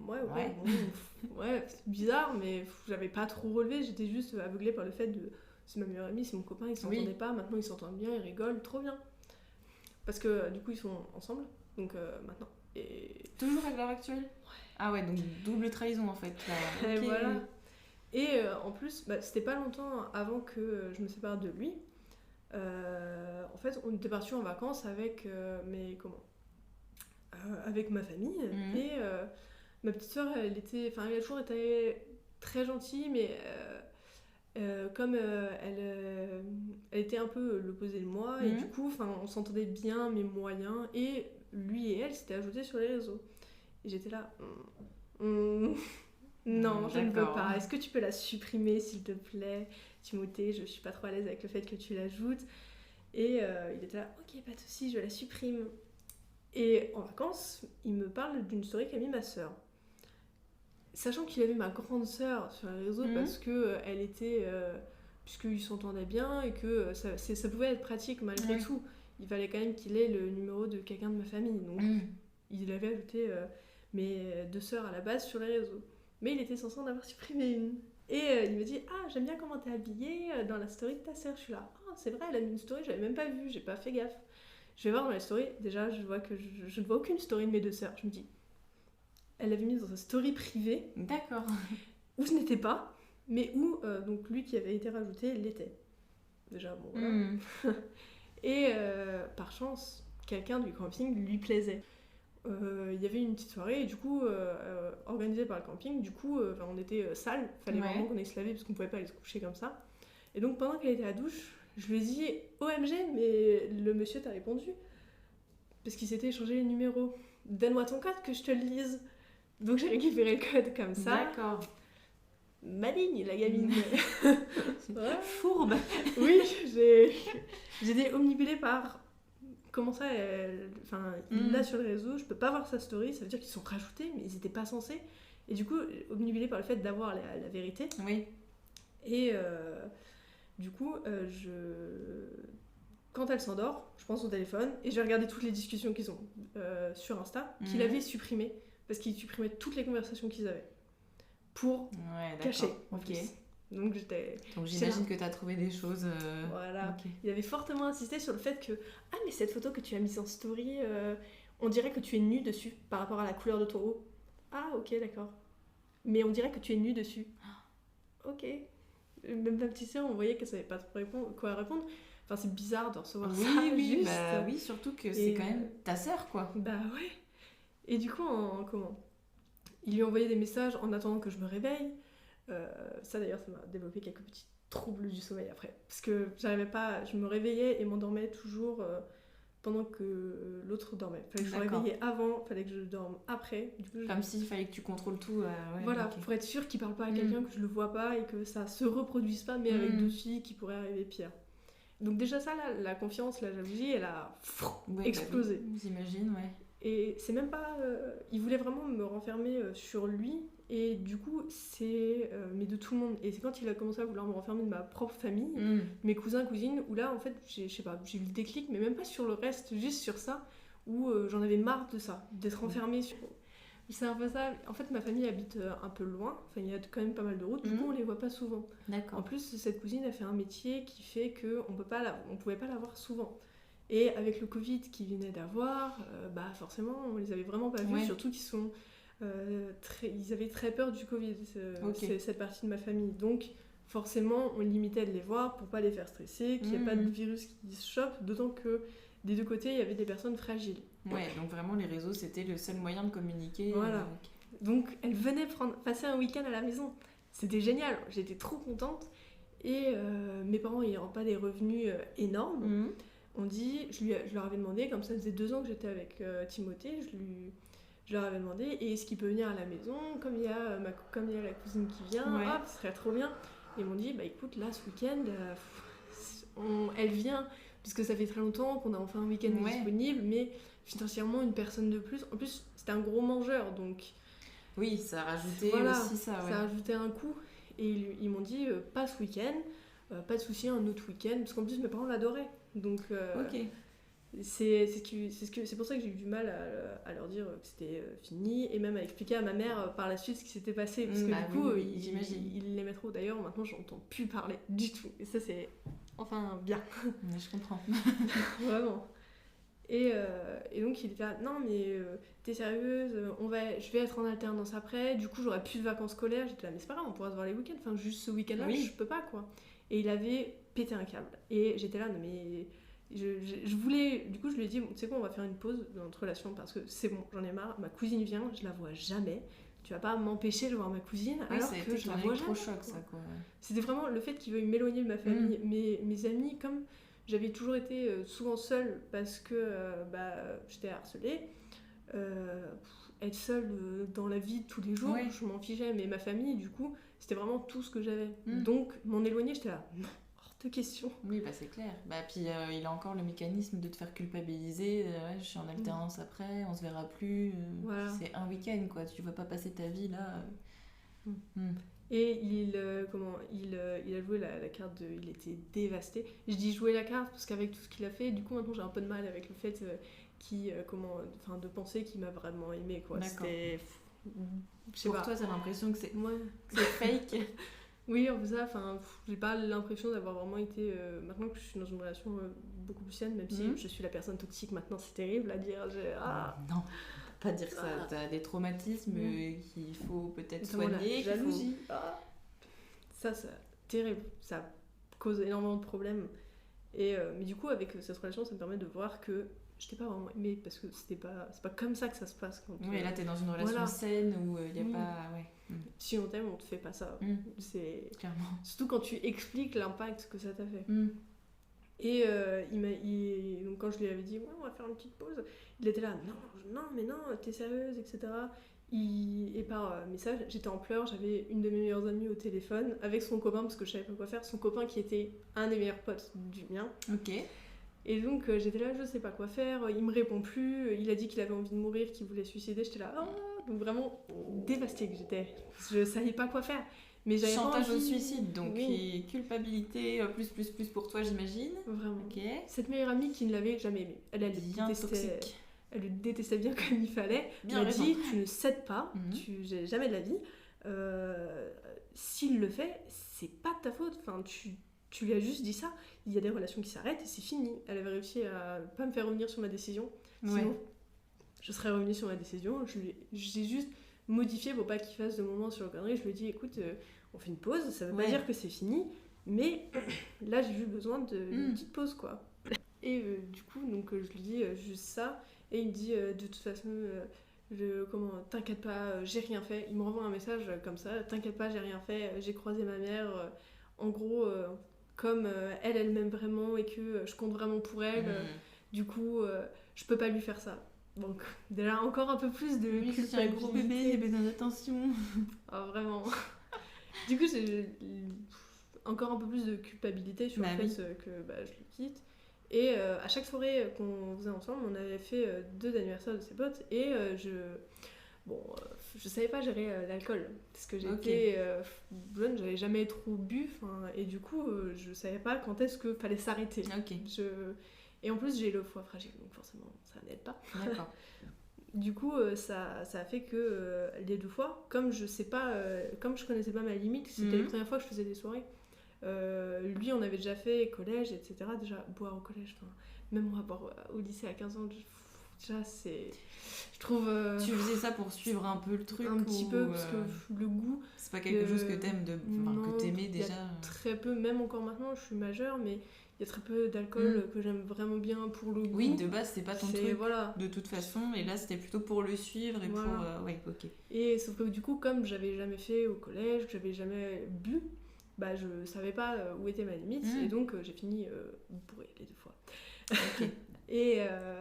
ouais, bon, ouais, c'est bizarre, mais j'avais pas trop relevé, j'étais juste aveuglée par le fait de. C'est ma meilleure amie, c'est mon copain, ils s'entendaient pas, maintenant ils s'entendent bien, ils rigolent, trop bien. Parce que du coup, ils sont ensemble, donc maintenant. Et... Toujours à l'heure actuelle ? Ouais. Ah ouais, donc double trahison en fait. Et voilà. Et en plus, c'était pas longtemps avant que je me sépare de lui. En fait, on était partis en vacances avec avec ma famille. Et ma petite soeur, elle a toujours été très gentille, mais comme elle était un peu l'opposé de moi, et du coup, on s'entendait bien, mais moyen. Et lui et elle s'étaient ajoutés sur les réseaux. Et j'étais là... Non, je ne veux pas. Est-ce que tu peux la supprimer, s'il te plaît, Timothée? Je suis pas trop à l'aise avec le fait que tu l'ajoutes. Et il était là, ok, pas de soucis, je la supprime. Et en vacances, il me parle d'une story qu'a mis ma sœur. Sachant qu'il avait ma grande sœur sur les réseaux parce que elle était... puisqu'ils s'entendaient bien et que ça pouvait être pratique malgré tout. Il fallait quand même qu'il ait le numéro de quelqu'un de ma famille. Donc il avait ajouté mes deux sœurs à la base sur les réseaux. Mais il était censé en avoir supprimé une. Et il me dit, ah, j'aime bien comment t'es habillée dans la story de ta sœur. Je suis là, ah, c'est vrai, elle a mis une story, j'avais même pas vu, j'ai pas fait gaffe. Je vais voir dans la story, déjà je vois que je ne vois aucune story de mes deux sœurs. Je me dis, elle l'avait mise dans sa story privée. D'accord. Où je n'étais pas, mais où donc lui qui avait été rajouté l'était. Déjà, bon voilà. Et par chance, quelqu'un du camping lui plaisait. Il y avait une petite soirée et du coup organisée par le camping, du coup on était sale, fallait vraiment qu'on aille se laver parce qu'on pouvait pas aller se coucher comme ça. Et donc pendant qu'elle était à la douche, je lui ai dit OMG, mais le monsieur t'a répondu parce qu'il s'était échangé les numéros. Donne-moi ton code que je te le lise. Donc j'ai récupéré le code comme ça. D'accord. Maligne la gamine. Ouais. Fourbe. Oui, j'ai été omnibulée par comment ça, il l'a sur le réseau, je peux pas voir sa story, ça veut dire qu'ils sont rajoutés, mais ils étaient pas censés. Et du coup, obnubilée par le fait d'avoir la vérité. Oui. Et du coup, quand elle s'endort, je prends son téléphone et je vais regarder toutes les discussions qu'ils ont sur Insta, qu'il avait supprimées, parce qu'il supprimait toutes les conversations qu'ils avaient. Pour cacher, en plus. Donc j'imagine que tu as trouvé des choses... Voilà. Okay. Il avait fortement insisté sur le fait que « Ah, mais cette photo que tu as mise en story, on dirait que tu es nue dessus par rapport à la couleur de ton haut. » Ah, ok, d'accord. Mais on dirait que tu es nue dessus. Ok. Même ma petite sœur, on voyait qu'elle savait pas trop quoi répondre. Enfin, c'est bizarre de recevoir ça. Oui, oui, surtout que c'est quand même ta sœur, quoi. Bah ouais. Et du coup, il lui envoyait des messages en attendant que je me réveille. Ça d'ailleurs, ça m'a développé quelques petits troubles du sommeil après. Parce que j'arrivais pas, je me réveillais et m'endormais toujours pendant que l'autre dormait. Fallait que je me réveillais avant, fallait que je dorme après. Du coup, comme s'il fallait que tu contrôles tout. Voilà, pour être sûr qu'il parle pas à quelqu'un, que je le vois pas et que ça se reproduise pas, mais avec d'autres filles qui pourraient arriver pire. Donc déjà ça, là, la confiance, la jalousie, elle a explosé. Bah oui, j'imagine, ouais. Et c'est même pas... il voulait vraiment me renfermer sur lui. Et du coup, mais de tout le monde. Et c'est quand il a commencé à vouloir me renfermer de ma propre famille, mes cousins, cousines, où là, en fait, je sais pas, j'ai eu le déclic, mais même pas sur le reste, juste sur ça, où j'en avais marre de ça, d'être renfermée sur... C'est un peu ça. En fait, ma famille habite un peu loin, enfin, il y a quand même pas mal de routes, du coup, on les voit pas souvent. D'accord. En plus, cette cousine a fait un métier qui fait qu'on pouvait pas la voir souvent. Et avec le Covid qu'ils venaient d'avoir, forcément, on les avait vraiment pas vus, surtout qu'ils ils avaient très peur du Covid, cette partie de ma famille. Donc, forcément, on limitait de les voir pour pas les faire stresser, qu'il n'y ait pas de virus qui se chope, d'autant que des deux côtés, il y avait des personnes fragiles. Ouais, donc vraiment, les réseaux, c'était le seul moyen de communiquer. Voilà. Donc, elle venait passer un week-end à la maison. C'était génial, j'étais trop contente. Et mes parents n'ayant pas des revenus énormes, je leur avais demandé, comme ça faisait 2 ans que j'étais avec Timothée, je leur avais demandé, et est-ce qu'il peut venir à la maison, comme il y a la cousine qui vient, hop, ce serait trop bien. Et ils m'ont dit, bah écoute, là, ce week-end, elle vient, puisque ça fait très longtemps qu'on a enfin un week-end disponible, mais financièrement, une personne de plus. En plus, c'était un gros mangeur, donc... Oui, ça rajoutait aussi ça, ça rajoutait un coût. Et ils m'ont dit, pas ce week-end, pas de souci, un autre week-end, parce qu'en plus, mes parents l'adoraient. Donc, c'est pour ça que j'ai eu du mal à leur dire que c'était fini, et même à expliquer à ma mère par la suite ce qui s'était passé, parce que du coup, il l'aimaient trop. D'ailleurs, maintenant, j'entends plus parler du tout. Et ça, c'est enfin bien. Mais je comprends. Vraiment. Et donc, il était là, non, mais t'es sérieuse, je vais être en alternance après, du coup, j'aurai plus de vacances scolaires. J'étais là, mais c'est pas grave, on pourra se voir les week-ends, enfin, juste ce week-end-là, je peux pas, quoi. Et il avait pété un câble. Et j'étais là, non, mais... Je voulais, du coup je lui ai dit, tu sais quoi, on va faire une pause dans notre relation parce que c'est bon, j'en ai marre, ma cousine vient, je la vois jamais, tu vas pas m'empêcher de voir ma cousine alors que je la vois jamais. Choc, ça, quoi. C'était vraiment le fait qu'il veuille m'éloigner de ma famille. Mes amis, comme j'avais toujours été souvent seule parce que j'étais harcelée, être seule dans la vie de tous les jours, je m'en fichais, mais ma famille, du coup, c'était vraiment tout ce que j'avais. Donc m'en éloigner, j'étais là... de questions. Oui, bah c'est clair. Puis il a encore le mécanisme de te faire culpabiliser. Je suis en alternance après, on se verra plus. C'est un week-end, quoi. Tu vas pas passer ta vie là. Et il a joué la carte de... Il était dévasté. Je dis jouer la carte parce qu'avec tout ce qu'il a fait, du coup maintenant j'ai un peu de mal avec le fait de penser qu'il m'a vraiment aimé, quoi. D'accord. C'était... Pour toi, t'as l'impression que c'est fake. Oui, en fait, j'ai pas l'impression d'avoir vraiment été... maintenant que je suis dans une relation beaucoup plus saine, même si je suis la personne toxique maintenant, c'est terrible à dire. Non, pas dire ça. T'as des traumatismes qu'il faut peut-être soigner. La jalousie. Ça, c'est terrible. Ça cause énormément de problèmes. Mais du coup, avec cette relation, ça me permet de voir que je t'ai pas vraiment aimée parce que c'est pas comme ça que ça se passe. Oui, là, t'es dans une relation saine où il n'y a pas... Si on t'aime, on te fait pas ça. C'est... Clairement. Surtout quand tu expliques l'impact que ça t'a fait. Et donc quand je lui avais dit, on va faire une petite pause, il était là, non, mais non, t'es sérieuse, etc. Et par message, j'étais en pleurs, j'avais une de mes meilleures amies au téléphone avec son copain parce que je savais pas quoi faire, son copain qui était un des meilleurs potes du mien. Ok. Et donc j'étais là, je sais pas quoi faire, il me répond plus, il a dit qu'il avait envie de mourir, qu'il voulait se suicider, j'étais là, donc vraiment dévastée que j'étais. Je savais pas quoi faire. Mais j'avais chantage au suicide, donc culpabilité plus pour toi, j'imagine. Vraiment. Ok. Cette meilleure amie qui ne l'avait jamais aimé. Elle le détestait bien comme il fallait. Bien m'a dit, tu ne cèdes pas, jamais de la vie. S'il le fait, c'est pas de ta faute. Enfin, tu lui as juste dit ça. Il y a des relations qui s'arrêtent et c'est fini. Elle avait réussi à pas me faire revenir sur ma décision. Sinon, je serais revenue sur ma décision. J'ai juste modifié pour pas qu'il fasse de moments sur le connerie. Je lui ai dit, écoute, on fait une pause. Ça veut pas dire que c'est fini, mais là j'ai eu besoin d'une petite pause, quoi. Et du coup, donc je lui dis juste ça. Et il me dit, de toute façon, t'inquiète pas, j'ai rien fait. Il me renvoie un message comme ça, t'inquiète pas, j'ai rien fait. J'ai croisé ma mère. En gros, comme elle m'aime vraiment et que je compte vraiment pour elle, du coup, je peux pas lui faire ça. Donc, déjà, encore un peu plus de culpabilité. C'est un gros bébé, il a besoin d'attention. Vraiment. Du coup, j'ai encore un peu plus de culpabilité sur le fait que je le quitte. Et à chaque soirée qu'on faisait ensemble, on avait fait 2 anniversaires de ses potes. Et je savais pas gérer l'alcool. Parce que j'étais jeune, j'avais jamais trop bu. Et du coup, je savais pas quand est-ce qu'il fallait s'arrêter. Et en plus, j'ai le foie fragile, donc forcément, ça n'aide pas. D'accord. Du coup, ça a fait que les 2 fois, comme je connaissais pas ma limite, c'était les premières fois que je faisais des soirées. Lui, on avait déjà fait collège, etc. Déjà, boire au collège, même moi, boire au lycée à 15 ans, déjà, c'est... Je trouve... Tu faisais ça pour suivre un peu le truc un petit peu, parce que le goût... C'est pas quelque chose que t'aimes, que t'aimais déjà. très peu, même encore maintenant, je suis majeure, mais il y a très peu d'alcool que j'aime vraiment bien pour le goût. Oui, de base, c'est pas ton truc, voilà. de toute façon, et là, c'était plutôt pour le suivre et voilà. Pour... ouais, ok. Et sauf que du coup, comme j'avais jamais fait au collège, que j'avais jamais bu, bah je savais pas où était ma limite, et donc j'ai fini bourrée les 2 fois. Okay. Et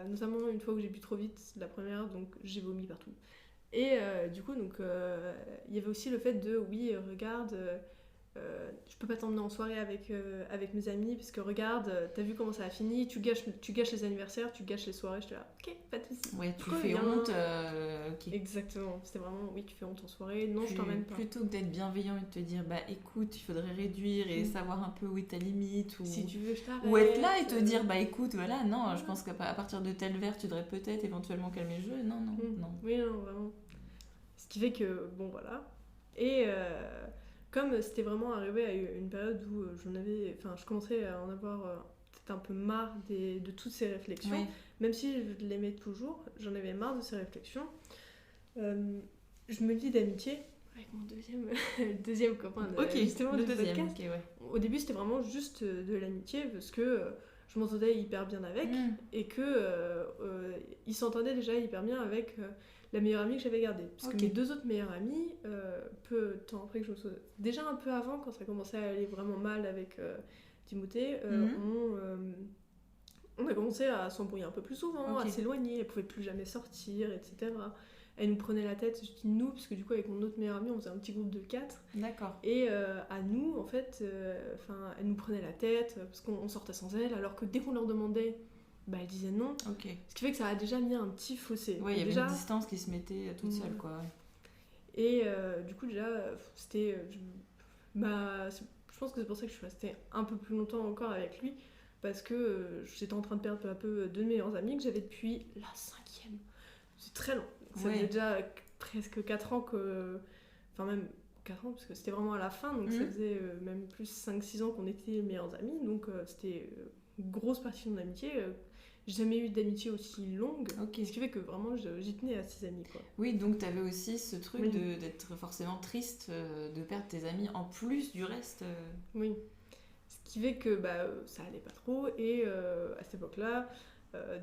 notamment une fois où j'ai bu trop vite, la première, donc j'ai vomi partout. Et du coup, donc il y avait aussi le fait de, oui, regarde, je peux pas t'emmener en soirée avec mes amis, parce que regarde, t'as vu comment ça a fini, tu gâches les anniversaires, tu gâches les soirées. J'étais là, ok, pas de soucis. Ouais, tu fais honte, ok. Exactement, c'était vraiment, oui, tu fais honte en soirée, non, je t'emmène pas. Plutôt que d'être bienveillant et de te dire, bah écoute, il faudrait réduire et savoir un peu où est ta limite, ou si tu veux, je t'arrête. Ou être là et te dire, bah écoute, voilà, non, je pense qu'à partir de tel verre, tu devrais peut-être éventuellement calmer le jeu. Non. Oui, non, vraiment. Ce qui fait que, bon, voilà. Et comme c'était vraiment arrivé à une période où je commençais à en avoir peut-être un peu marre de toutes ces réflexions, même si je l'aimais toujours, j'en avais marre de ces réflexions. Je me lie d'amitié avec mon deuxième copain justement du podcast. Au début, c'était vraiment juste de l'amitié parce que je m'entendais hyper bien avec et que il s'entendait déjà hyper bien avec la meilleure amie que j'avais gardée. Parce que mes 2 autres meilleures amies, peu de temps après que je me sois... Déjà un peu avant, quand ça commençait à aller vraiment mal avec Timothée, on a commencé à s'embrouiller un peu plus souvent, à s'éloigner, elle pouvait plus jamais sortir, etc. Elle nous prenait la tête, je dis nous, parce que du coup avec mon autre meilleure amie, on faisait un petit groupe de 4. D'accord. Et à nous, en fait, elle nous prenait la tête, parce qu'on sortait sans elle, alors que dès qu'on leur demandait, bah elle disait non. Ce qui fait que ça a déjà mis un petit fossé. Ouais, il y avait une distance qui se mettait toute seule, quoi. Et du coup, déjà, c'était... je pense que c'est pour ça que je suis restée un peu plus longtemps encore avec lui, parce que j'étais en train de perdre peu à peu 2 meilleurs amis que j'avais depuis la 5e. C'est très long. Ça faisait déjà presque 4 ans que... Enfin, même 4 ans, parce que c'était vraiment à la fin, donc ça faisait même plus 5-6 ans qu'on était meilleurs amis, donc c'était une grosse partie de mon amitié. J'ai jamais eu d'amitié aussi longue, ce qui fait que vraiment j'y tenais à ces amis, quoi. Oui, donc t'avais aussi ce truc d'être forcément triste de perdre tes amis en plus du reste. Oui, ce qui fait que ça allait pas trop, et à cette époque-là,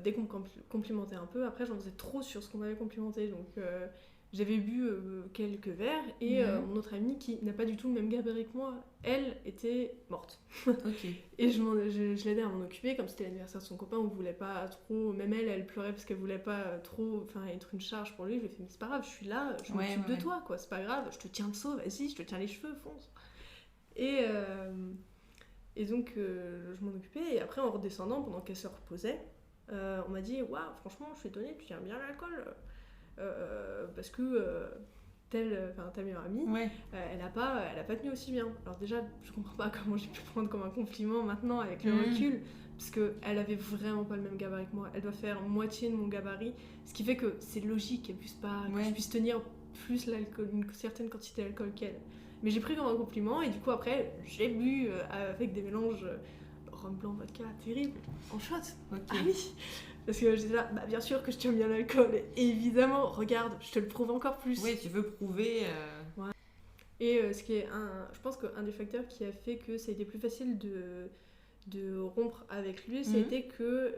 dès qu'on me complimentait un peu, après j'en faisais trop sur ce qu'on m'avait complimenté, donc j'avais bu quelques verres, et mon autre amie, qui n'a pas du tout le même gabarit que moi, elle était morte. Et je l'aidais à m'en occuper, comme c'était l'anniversaire de son copain, on voulait pas trop, même elle pleurait parce qu'elle voulait pas trop être une charge pour lui. Je lui ai fait, mais c'est pas grave, je suis là, je m'occupe de toi, quoi, c'est pas grave, je te tiens le seau, vas-y, je te tiens les cheveux, fonce. Et donc je m'en occupais, et après en redescendant, pendant qu'elle se reposait, on m'a dit, waouh, franchement, je suis étonnée, tu tiens bien l'alcool. Parce que ta meilleure amie, elle a pas tenu aussi bien. Alors déjà, je comprends pas comment j'ai pu prendre comme un compliment maintenant avec le recul, parce qu'elle avait vraiment pas le même gabarit que moi. Elle doit faire moitié de mon gabarit, ce qui fait que c'est logique qu'elle puisse pas, que je puisse tenir plus l'alcool, une certaine quantité d'alcool qu'elle. Mais j'ai pris comme un compliment, et du coup après, j'ai bu avec des mélanges rhum blanc, vodka, terrible, en shot. Ah oui. Parce que j'étais là, bien sûr que je tiens bien l'alcool, évidemment, regarde, je te le prouve encore plus. Oui, tu veux prouver. Ouais. Et ce qui est je pense qu'un des facteurs qui a fait que ça a été plus facile de rompre avec lui, ça a été que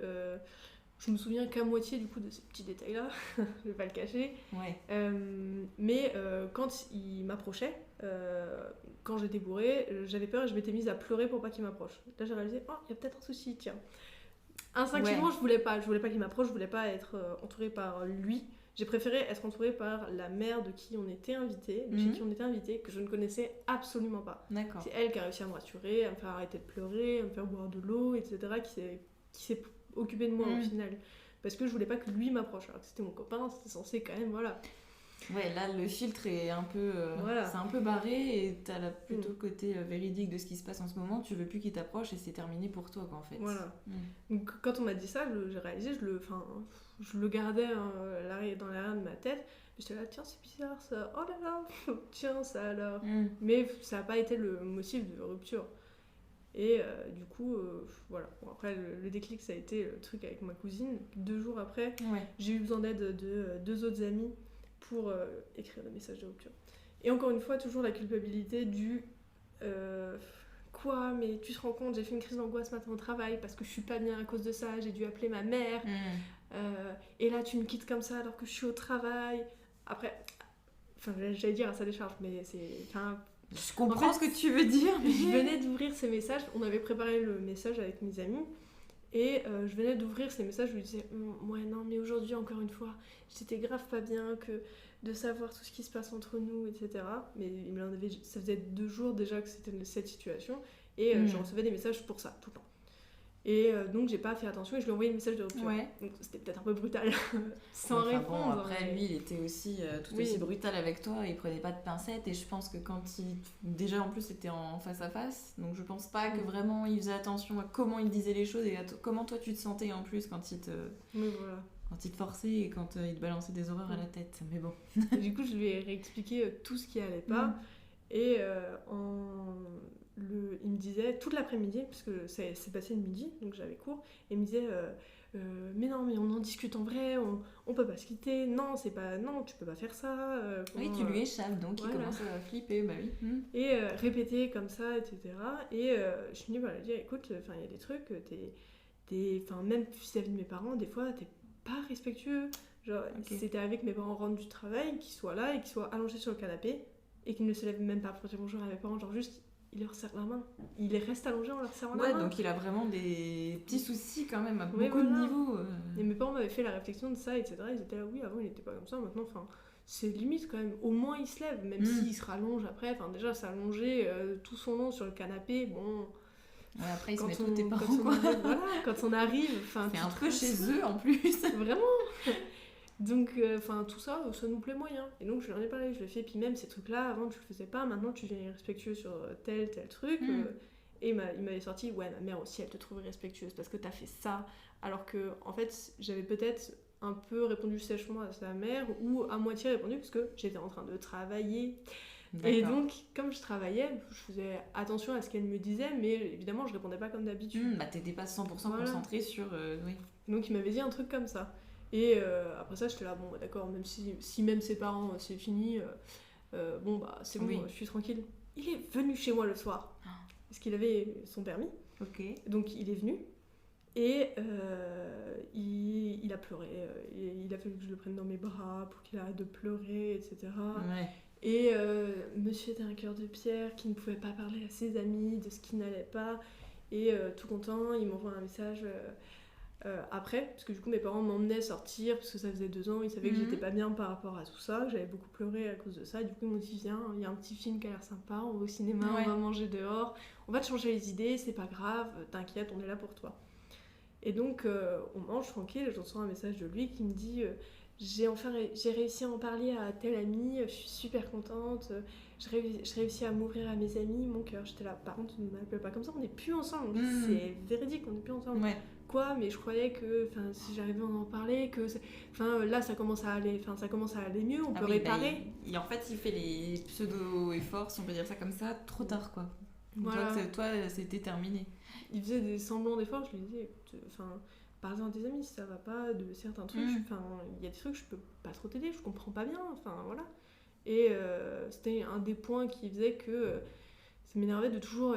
je me souviens qu'à moitié du coup de ces petits détails-là, je vais pas le cacher. Mais quand il m'approchait, quand j'étais bourrée, j'avais peur et je m'étais mise à pleurer pour pas qu'il m'approche. Là j'ai réalisé, oh, il y a peut-être un souci, tiens. Instinctivement, je voulais pas qu'il m'approche, je voulais pas être entourée par lui. J'ai préféré être entourée par la mère de qui on était invité, chez qui on était invité, que je ne connaissais absolument pas. D'accord. C'est elle qui a réussi à me rassurer, à me faire arrêter de pleurer, à me faire boire de l'eau, etc., qui s'est occupée de moi au final. Parce que je voulais pas que lui m'approche. Alors que c'était mon copain, c'était censé quand même, voilà. Ouais, là le filtre est un peu c'est un peu barré, et t'as plutôt le côté véridique de ce qui se passe en ce moment, tu veux plus qu'il t'approche et c'est terminé pour toi, quoi, en fait. Voilà. Donc quand on m'a dit ça, j'ai réalisé, je le gardais dans l'arrière de ma tête, j'étais là, tiens, c'est bizarre ça, oh là là, tiens, ça alors. Mais ça n'a pas été le motif de rupture. Et du coup, voilà. Bon, après, le déclic, ça a été le truc avec ma cousine. 2 jours après, j'ai eu besoin d'aide de 2 autres amis pour écrire le message de rupture. Et encore une fois, toujours la culpabilité du quoi, mais tu te rends compte, j'ai fait une crise d'angoisse ce matin au travail parce que je suis pas bien à cause de ça, j'ai dû appeler ma mère. Et là, tu me quittes comme ça alors que je suis au travail. Après, enfin, j'allais dire à sa décharge, mais c'est... Enfin, je comprends ce que tu veux dire. Mais... Je venais d'ouvrir ces messages, on avait préparé le message avec mes amis, et je venais d'ouvrir ces messages, je lui disais ouais non mais aujourd'hui encore une fois, j'étais grave pas bien que de savoir tout ce qui se passe entre nous, etc. Mais ça faisait 2 jours déjà que c'était cette situation, et je recevais des messages pour ça, tout le temps. Et donc j'ai pas fait attention et je lui ai envoyé le message de rupture. Ouais. Donc c'était peut-être un peu brutal sans répondre. Bon, après lui il était aussi aussi brutal avec toi, il prenait pas de pincettes et je pense que quand déjà en plus c'était en face à face, donc je pense pas que vraiment il faisait attention à comment il disait les choses et à comment toi tu te sentais en plus quand il te... Quand il te forçait et quand il te balançait des horreurs à la tête, mais bon. Et du coup je lui ai réexpliqué tout ce qui allait pas et il me disait toute l'après-midi, parce que c'est passé le midi, donc j'avais cours, et il me disait mais non, mais on en discute en vrai, on peut pas se quitter, non, tu peux pas faire ça. Oui, tu lui échappes, donc il commence à flipper, bah oui. Et répéter comme ça, etc. Et je finis par lui dire écoute, il y a des trucs, même vis-à-vis de mes parents, des fois, t'es pas respectueux. Genre, c'était avec mes parents rentrent du travail, qu'ils soient là et qu'ils soient allongés sur le canapé et qu'ils ne se lèvent même pas pour dire bonjour à mes parents, genre juste il leur serre la main, il reste allongé en leur serrant la main. Ouais, donc il a vraiment des petits soucis quand même à beaucoup de niveaux. Et mes parents m'avaient fait la réflexion de ça, etc. Ils étaient là, oui, avant il était pas comme ça, maintenant, c'est limite quand même. Au moins il se lève, même s'il se rallonge après. Déjà s'allonger tout son long sur le canapé, bon. Ouais, après ils se mettent tous tes parents, quoi. Quand on arrive, c'est un peu chez eux en plus. Vraiment. Donc, tout ça, ça nous plaît moyen. Et donc, je lui en ai parlé, je lui ai fait, puis même ces trucs-là, avant tu le faisais pas, maintenant tu deviens respectueux sur tel truc. Et il m'avait sorti, ouais, ma mère aussi, elle te trouve respectueuse parce que t'as fait ça. Alors que, en fait, j'avais peut-être un peu répondu sèchement à sa mère, ou à moitié répondu, parce que j'étais en train de travailler. D'accord. Et donc, comme je travaillais, je faisais attention à ce qu'elle me disait, mais évidemment, je répondais pas comme d'habitude. T'étais pas 100% concentrée sur... oui. Donc, il m'avait dit un truc comme ça. Et après ça, j'étais là, bon, d'accord, même si même ses parents, c'est fini, c'est bon, je suis tranquille. Il est venu chez moi le soir, parce qu'il avait son permis. Donc il est venu, et il a pleuré. Il a fallu que je le prenne dans mes bras pour qu'il arrête de pleurer, etc. Ouais. Et monsieur était un cœur de pierre qui ne pouvait pas parler à ses amis de ce qui n'allait pas. Et tout content, il m'envoie un message... après, parce que du coup mes parents m'emmenaient sortir parce que ça faisait 2 ans, ils savaient que j'étais pas bien par rapport à tout ça, que j'avais beaucoup pleuré à cause de ça, du coup ils m'ont dit viens, il y a un petit film qui a l'air sympa, on va au cinéma, on va manger dehors, on va te changer les idées, c'est pas grave, t'inquiète, on est là pour toi. Et donc on mange tranquille et je reçois un message de lui qui me dit j'ai réussi à en parler à tel ami, je suis super contente, j'ai réussi à m'ouvrir à mes amis, mon cœur. J'étais là, par contre, ne m'appelle pas comme ça, on n'est plus ensemble, c'est véridique, on n'est plus ensemble. Ouais. Quoi, mais je croyais que si j'arrivais à en parler, que là ça commence à aller mieux, on peut réparer. En fait, il fait les pseudo-efforts, si on peut dire ça comme ça, trop tard quoi. Voilà. Toi, c'était terminé. Il faisait des semblants d'efforts, je lui disais, par exemple, des amis, si ça va pas, de certains trucs, il y a des trucs, je peux pas trop t'aider, je comprends pas bien, voilà. Et c'était un des points qui faisait que ça m'énervait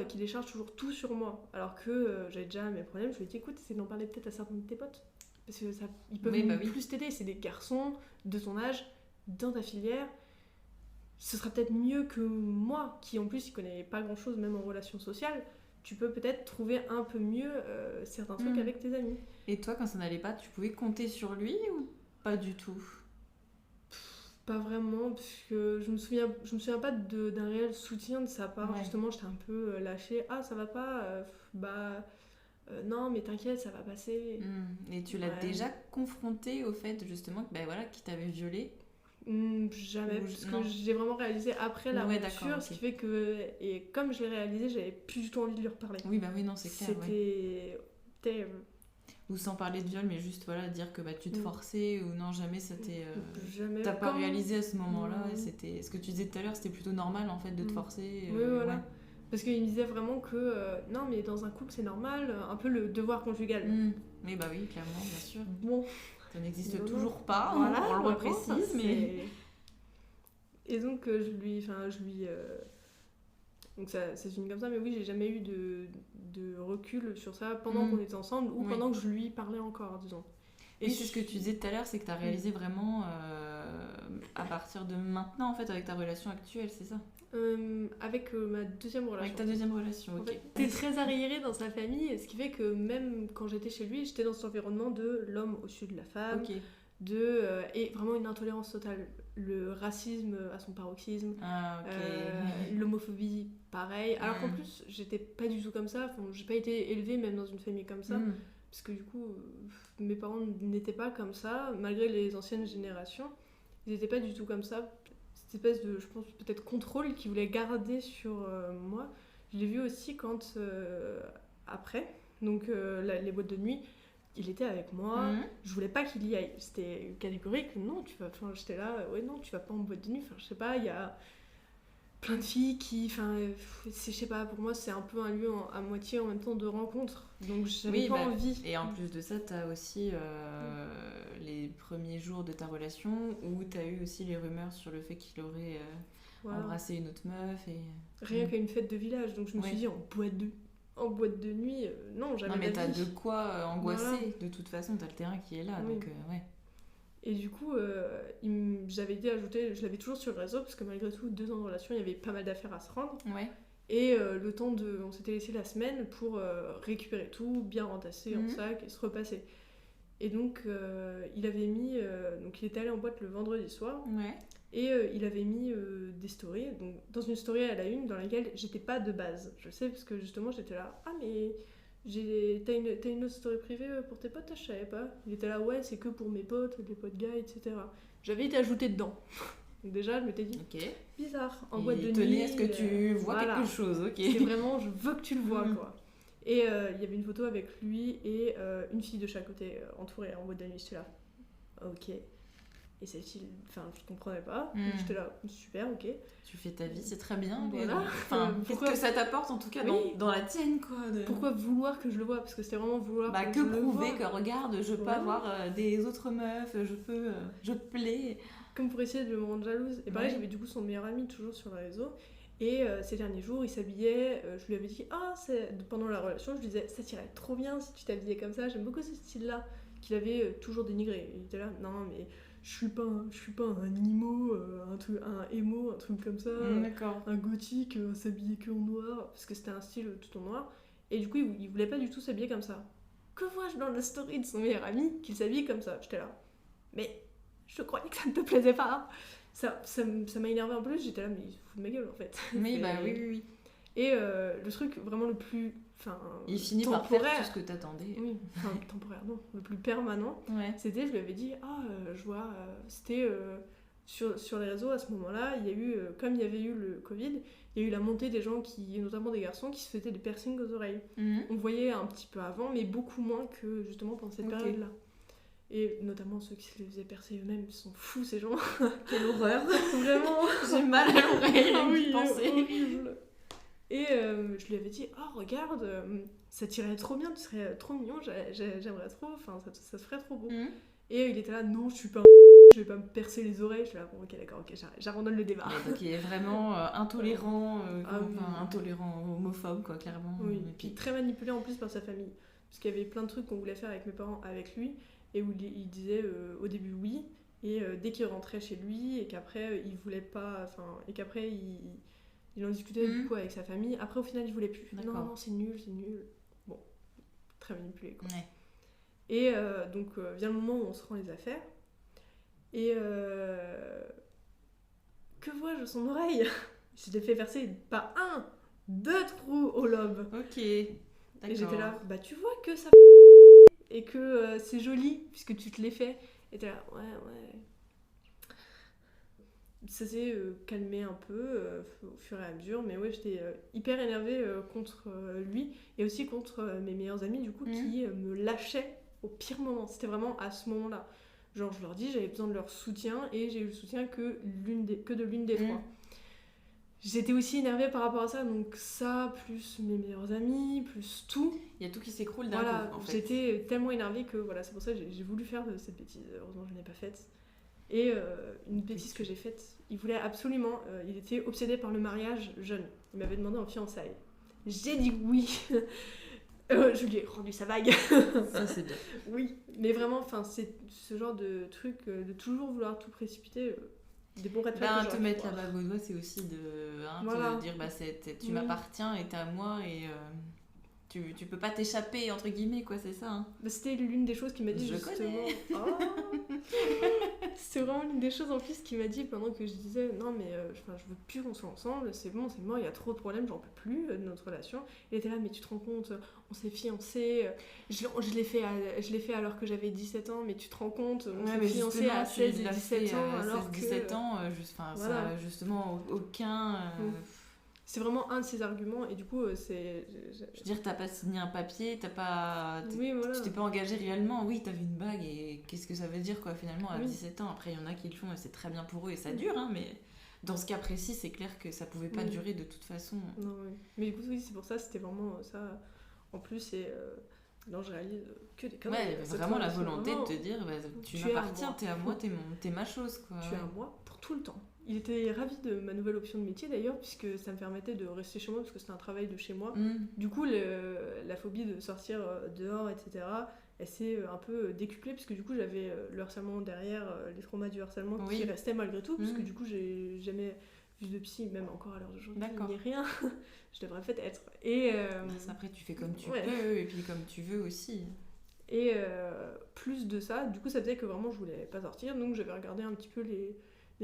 qu'il décharge toujours tout sur moi, alors que j'avais déjà mes problèmes. Je lui ai dit écoute, essaie d'en parler peut-être à certains de tes potes, parce que ils peuvent plus t'aider, c'est des garçons de ton âge, dans ta filière, ce sera peut-être mieux que moi, qui en plus il connaît pas grand chose même en relations sociales. Tu peux peut-être trouver un peu mieux certains trucs avec tes amis. Et toi, quand ça n'allait pas, tu pouvais compter sur lui ou pas du tout? Pas vraiment, parce que je me souviens pas d'un réel soutien de sa part. Justement, j'étais un peu lâchée. Ah, ça va pas, non, mais t'inquiète, ça va passer. Et tu l'as déjà confronté au fait, justement, qu'il t'avait violée? Jamais, parce que j'ai vraiment réalisé après la rupture, ce qui fait que... Et comme je l'ai réalisé, j'avais plus du tout envie de lui reparler. Oui, non, c'est clair. C'était terrible. Ou sans parler de viol, mais juste dire que tu te forçais, ou non, jamais ça t'est... Jamais. T'as pas réalisé à ce moment-là, et c'était... Ce que tu disais tout à l'heure, c'était plutôt normal, en fait, de te forcer. Oui, voilà. Ouais. Parce qu'il me disait vraiment que, non, mais dans un couple, c'est normal, un peu le devoir conjugal. Mais oui, clairement, bien sûr. Bon. Ça n'existe toujours pas, voilà, on le reprécise, mais... Et donc, je lui Donc ça se finit comme ça, mais oui, j'ai jamais eu de recul sur ça pendant qu'on était ensemble ou Oui. pendant que je lui parlais encore, disons. Et c'est ce que tu disais tout à l'heure, c'est que tu as réalisé vraiment à partir de maintenant, en fait, avec ta relation actuelle, c'est ça? Avec ma deuxième relation. Avec ta deuxième relation, ok. En fait, t'es très arriéré dans sa famille, ce qui fait que même quand j'étais chez lui, j'étais dans cet environnement de l'homme au-dessus de la femme, Ok. et vraiment une intolérance totale. Le racisme à son paroxysme, Ah, ok. l'homophobie, pareil. Alors qu'en plus, j'étais pas du tout comme ça, enfin, j'ai pas été élevée même dans une famille comme ça, parce que du coup, mes parents n'étaient pas comme ça, malgré les anciennes générations. Ils n'étaient pas du tout comme ça. Cette espèce de, je pense, peut-être contrôle qu'ils voulaient garder sur moi. Je l'ai vu aussi quand, après, donc les boîtes de nuit, il était avec moi, je voulais pas qu'il y aille. C'était catégorique, non, tu vas. Enfin, j'étais là, ouais, non, tu vas pas en boîte de nuit. Enfin, je sais pas, il y a plein de filles qui. Enfin, je sais pas, pour moi, c'est un peu un lieu à moitié en même temps de rencontre. Donc, j'avais pas envie. Et en plus de ça, t'as aussi les premiers jours de ta relation où t'as eu aussi les rumeurs sur le fait qu'il aurait embrassé une autre meuf. Et... Rien qu'à une fête de village. Donc, je me suis dit, en boîte de nuit, non, jamais. Non, mais t'as de quoi angoisser. Voilà. De toute façon, t'as le terrain qui est là. Oui. Donc, ouais. Et du coup, j'avais été ajouter, je l'avais toujours sur le réseau, parce que malgré tout, 2 ans de relation, il y avait pas mal d'affaires à se rendre. Ouais. Et le temps de. On s'était laissé la semaine pour récupérer tout, bien rentasser en sac et se repasser. Et donc, il avait mis. Donc, il était allé en boîte le vendredi soir. Ouais. Et il avait mis des stories. Donc, dans une story à la une, dans laquelle j'étais pas de base. Je sais, parce que justement, j'étais là. Ah, mais. T'as une autre story privée pour tes potes? Je savais pas. Il était là, ouais, c'est que pour mes potes, les potes gars, etc. J'avais été ajoutée dedans. Donc déjà, je m'étais dit, bizarre, en boîte de nuit. Tenez à ce que tu vois quelque chose, ok. C'est vraiment, je veux que tu le vois, quoi. Et il y avait une photo avec lui et une fille de chaque côté, entourée en boîte de nuit. J'étais là, ok. Et cette fille, enfin, je comprenais pas. J'étais là, super, ok. Tu fais ta vie, c'est très bien. Voilà. Enfin, qu'est-ce que ça t'apporte, en tout cas, dans la tienne, quoi. Pourquoi vouloir que je le voie? Parce que c'était vraiment vouloir que je prouver que, regarde, je peux avoir des autres meufs, je plais. Comme pour essayer de me rendre jalouse. Et pareil, j'avais du coup son meilleur ami toujours sur le réseau. Et ces derniers jours, il s'habillait. Je lui avais dit, pendant la relation, je lui disais, ça t'irait trop bien si tu t'habillais comme ça. J'aime beaucoup ce style-là. Qu'il avait toujours dénigré. Il était là, non, mais je suis pas un emo, un emo, un truc comme ça. Un gothique, s'habiller que en noir. Parce que c'était un style tout en noir. Et du coup, il voulait pas du tout s'habiller comme ça. Que vois-je dans la story de son meilleur ami qu'il s'habille comme ça? J'étais là, mais je croyais que ça ne te plaisait pas. Ça m'a énervé un peu, j'étais là, mais il se fout de ma gueule en fait. Mais oui. Et le truc vraiment le plus il finit par faire tout ce que t'attendais. Oui, temporaire, non. Le plus permanent, c'était, je lui avais dit, je vois, c'était sur les réseaux à ce moment-là, il y a eu, comme il y avait eu le Covid, il y a eu la montée des gens, notamment des garçons, qui se faisaient des piercings aux oreilles. On voyait un petit peu avant, mais beaucoup moins que justement pendant cette période-là. Et notamment ceux qui se les faisaient percer eux-mêmes, ils sont fous ces gens. Quelle horreur. Vraiment. J'ai mal à l'oreille à penser. Horrible. Et je lui avais dit, regarde, ça t'irait trop bien, tu serais trop mignon, j'aimerais trop, enfin ça se ferait trop beau. Et il était là, non, je suis pas je vais pas me percer les oreilles. Je suis là, bon, ok, d'accord, ok, j'abandonne le débat. Donc il est vraiment intolérant, intolérant, homophobe, quoi, clairement. Oui, et puis très manipulé en plus par sa famille. Parce qu'il y avait plein de trucs qu'on voulait faire avec mes parents, avec lui, et où il disait au début oui, et dès qu'il rentrait chez lui, et qu'après il voulait pas, et qu'après il en discutait du coup avec sa famille. Après, au final, il voulait plus. Non, c'est nul. Bon, très manipulé, quoi. Ouais. Et donc, vient le moment où on se rend les affaires. Et que vois-je à son oreille? Je t'ai fait verser pas 1, 2 trous au lobe. Ok, d'accord. Et j'étais là, tu vois que ça et que c'est joli puisque tu te l'es fait. Et t'es là, ouais. Ça s'est calmé un peu au fur et à mesure, mais ouais, j'étais hyper énervée contre lui et aussi contre mes meilleurs amis du coup qui me lâchaient au pire moment. C'était vraiment à ce moment-là. Genre je leur dis j'avais besoin de leur soutien et j'ai eu le soutien que de l'une des trois. J'étais aussi énervée par rapport à ça, donc ça, plus mes meilleurs amis, plus tout. Il y a tout qui s'écroule d'un coup, en fait. J'étais tellement énervée que voilà, c'est pour ça que j'ai voulu faire cette bêtise. Heureusement, je ne l'ai pas faite. Et une bêtise que j'ai faite, il voulait absolument, il était obsédé par le mariage jeune. Il m'avait demandé en fiançailles. J'ai dit oui. Je lui ai rendu sa bague. Ça, c'est bien. Oui, mais vraiment, c'est ce genre de truc de toujours vouloir tout précipiter. Des bons red flags. Te mettre la bague au doigt, c'est aussi de te dire tu m'appartiens et t'es à moi et tu peux pas t'échapper, entre guillemets, quoi, c'est ça. Hein. C'était l'une des choses qu'il m'a dit justement. C'est vraiment l'une des choses en plus qu'il m'a dit pendant que je disais non, mais je veux plus qu'on soit ensemble, c'est bon, c'est mort, il y a trop de problèmes, j'en peux plus de notre relation. Il était là, mais tu te rends compte, on s'est fiancés, je l'ai fait alors que j'avais 17 ans, mais tu te rends compte, on s'est fiancés à 16 et 17 ans, alors que. 17 ans, ça, justement, aucun. C'est vraiment un de ses arguments, et du coup, c'est. Je veux dire, t'as pas signé un papier, t'as pas. Oui, voilà. Tu t'es pas engagé réellement, oui, t'avais une bague, et qu'est-ce que ça veut dire, quoi, finalement, à 17 ans. Après, il y en a qui le font, et c'est très bien pour eux, et ça dure, hein, mais dans ce cas précis, c'est clair que ça pouvait pas durer de toute façon. Non, oui. Mais du coup, oui, c'est pour ça, c'était vraiment ça. En plus, non, je réalise que des conneries. Ouais, vraiment la volonté de te dire, tu m'appartiens, t'es à moi, t'es ma chose, quoi. Tu es à moi pour tout le temps. Il était ravi de ma nouvelle option de métier d'ailleurs, puisque ça me permettait de rester chez moi, parce que c'était un travail de chez moi. Du coup, la phobie de sortir dehors, etc., elle s'est un peu décuplée, puisque du coup, j'avais le harcèlement derrière, les traumas du harcèlement qui restaient malgré tout, parce que du coup, j'ai jamais vu de psy, même encore à l'heure d'aujourd'hui, ni rien. Je devrais peut-être être. Et, après, tu fais comme tu peux, et puis comme tu veux aussi. Et plus de ça, du coup, ça faisait que vraiment, je voulais pas sortir, donc j'avais regardé un petit peu les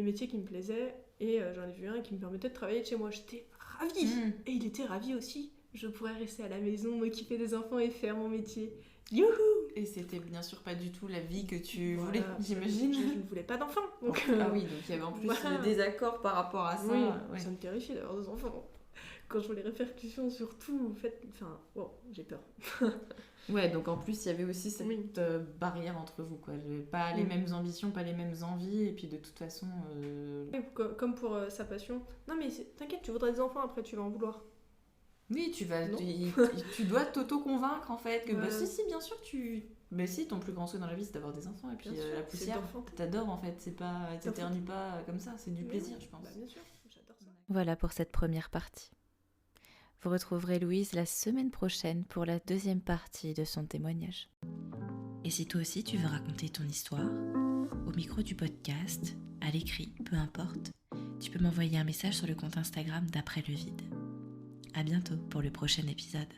métiers qui me plaisaient, et j'en ai vu un qui me permettait de travailler de chez moi. J'étais ravie, et il était ravi aussi. Je pourrais rester à la maison, m'occuper des enfants et faire mon métier. Youhou! Et c'était bien sûr pas du tout la vie que tu voulais, j'imagine. Je ne voulais pas d'enfants. Donc, ah oui, donc il y avait en plus des désaccords par rapport à ça. Oui, ça me terrifie d'avoir des enfants. Quand je vois les répercussions sur tout, en fait, j'ai peur. Ouais, donc en plus, il y avait aussi cette barrière entre vous, quoi. Pas les mêmes ambitions, pas les mêmes envies, et puis de toute façon... Comme pour sa passion. Non mais t'inquiète, tu voudrais des enfants, après tu vas en vouloir. Oui, tu dois t'auto-convaincre, en fait, que si, bien sûr, ton plus grand souhait dans la vie, c'est d'avoir des enfants, et puis la poussière, t'adores, en fait, t'éternues pas comme ça, c'est du plaisir, je pense. Bien sûr, j'adore ça. Voilà pour cette première partie. Vous retrouverez Louise la semaine prochaine pour la deuxième partie de son témoignage. Et si toi aussi tu veux raconter ton histoire, au micro du podcast, à l'écrit, peu importe, tu peux m'envoyer un message sur le compte Instagram d'Après le vide. À bientôt pour le prochain épisode.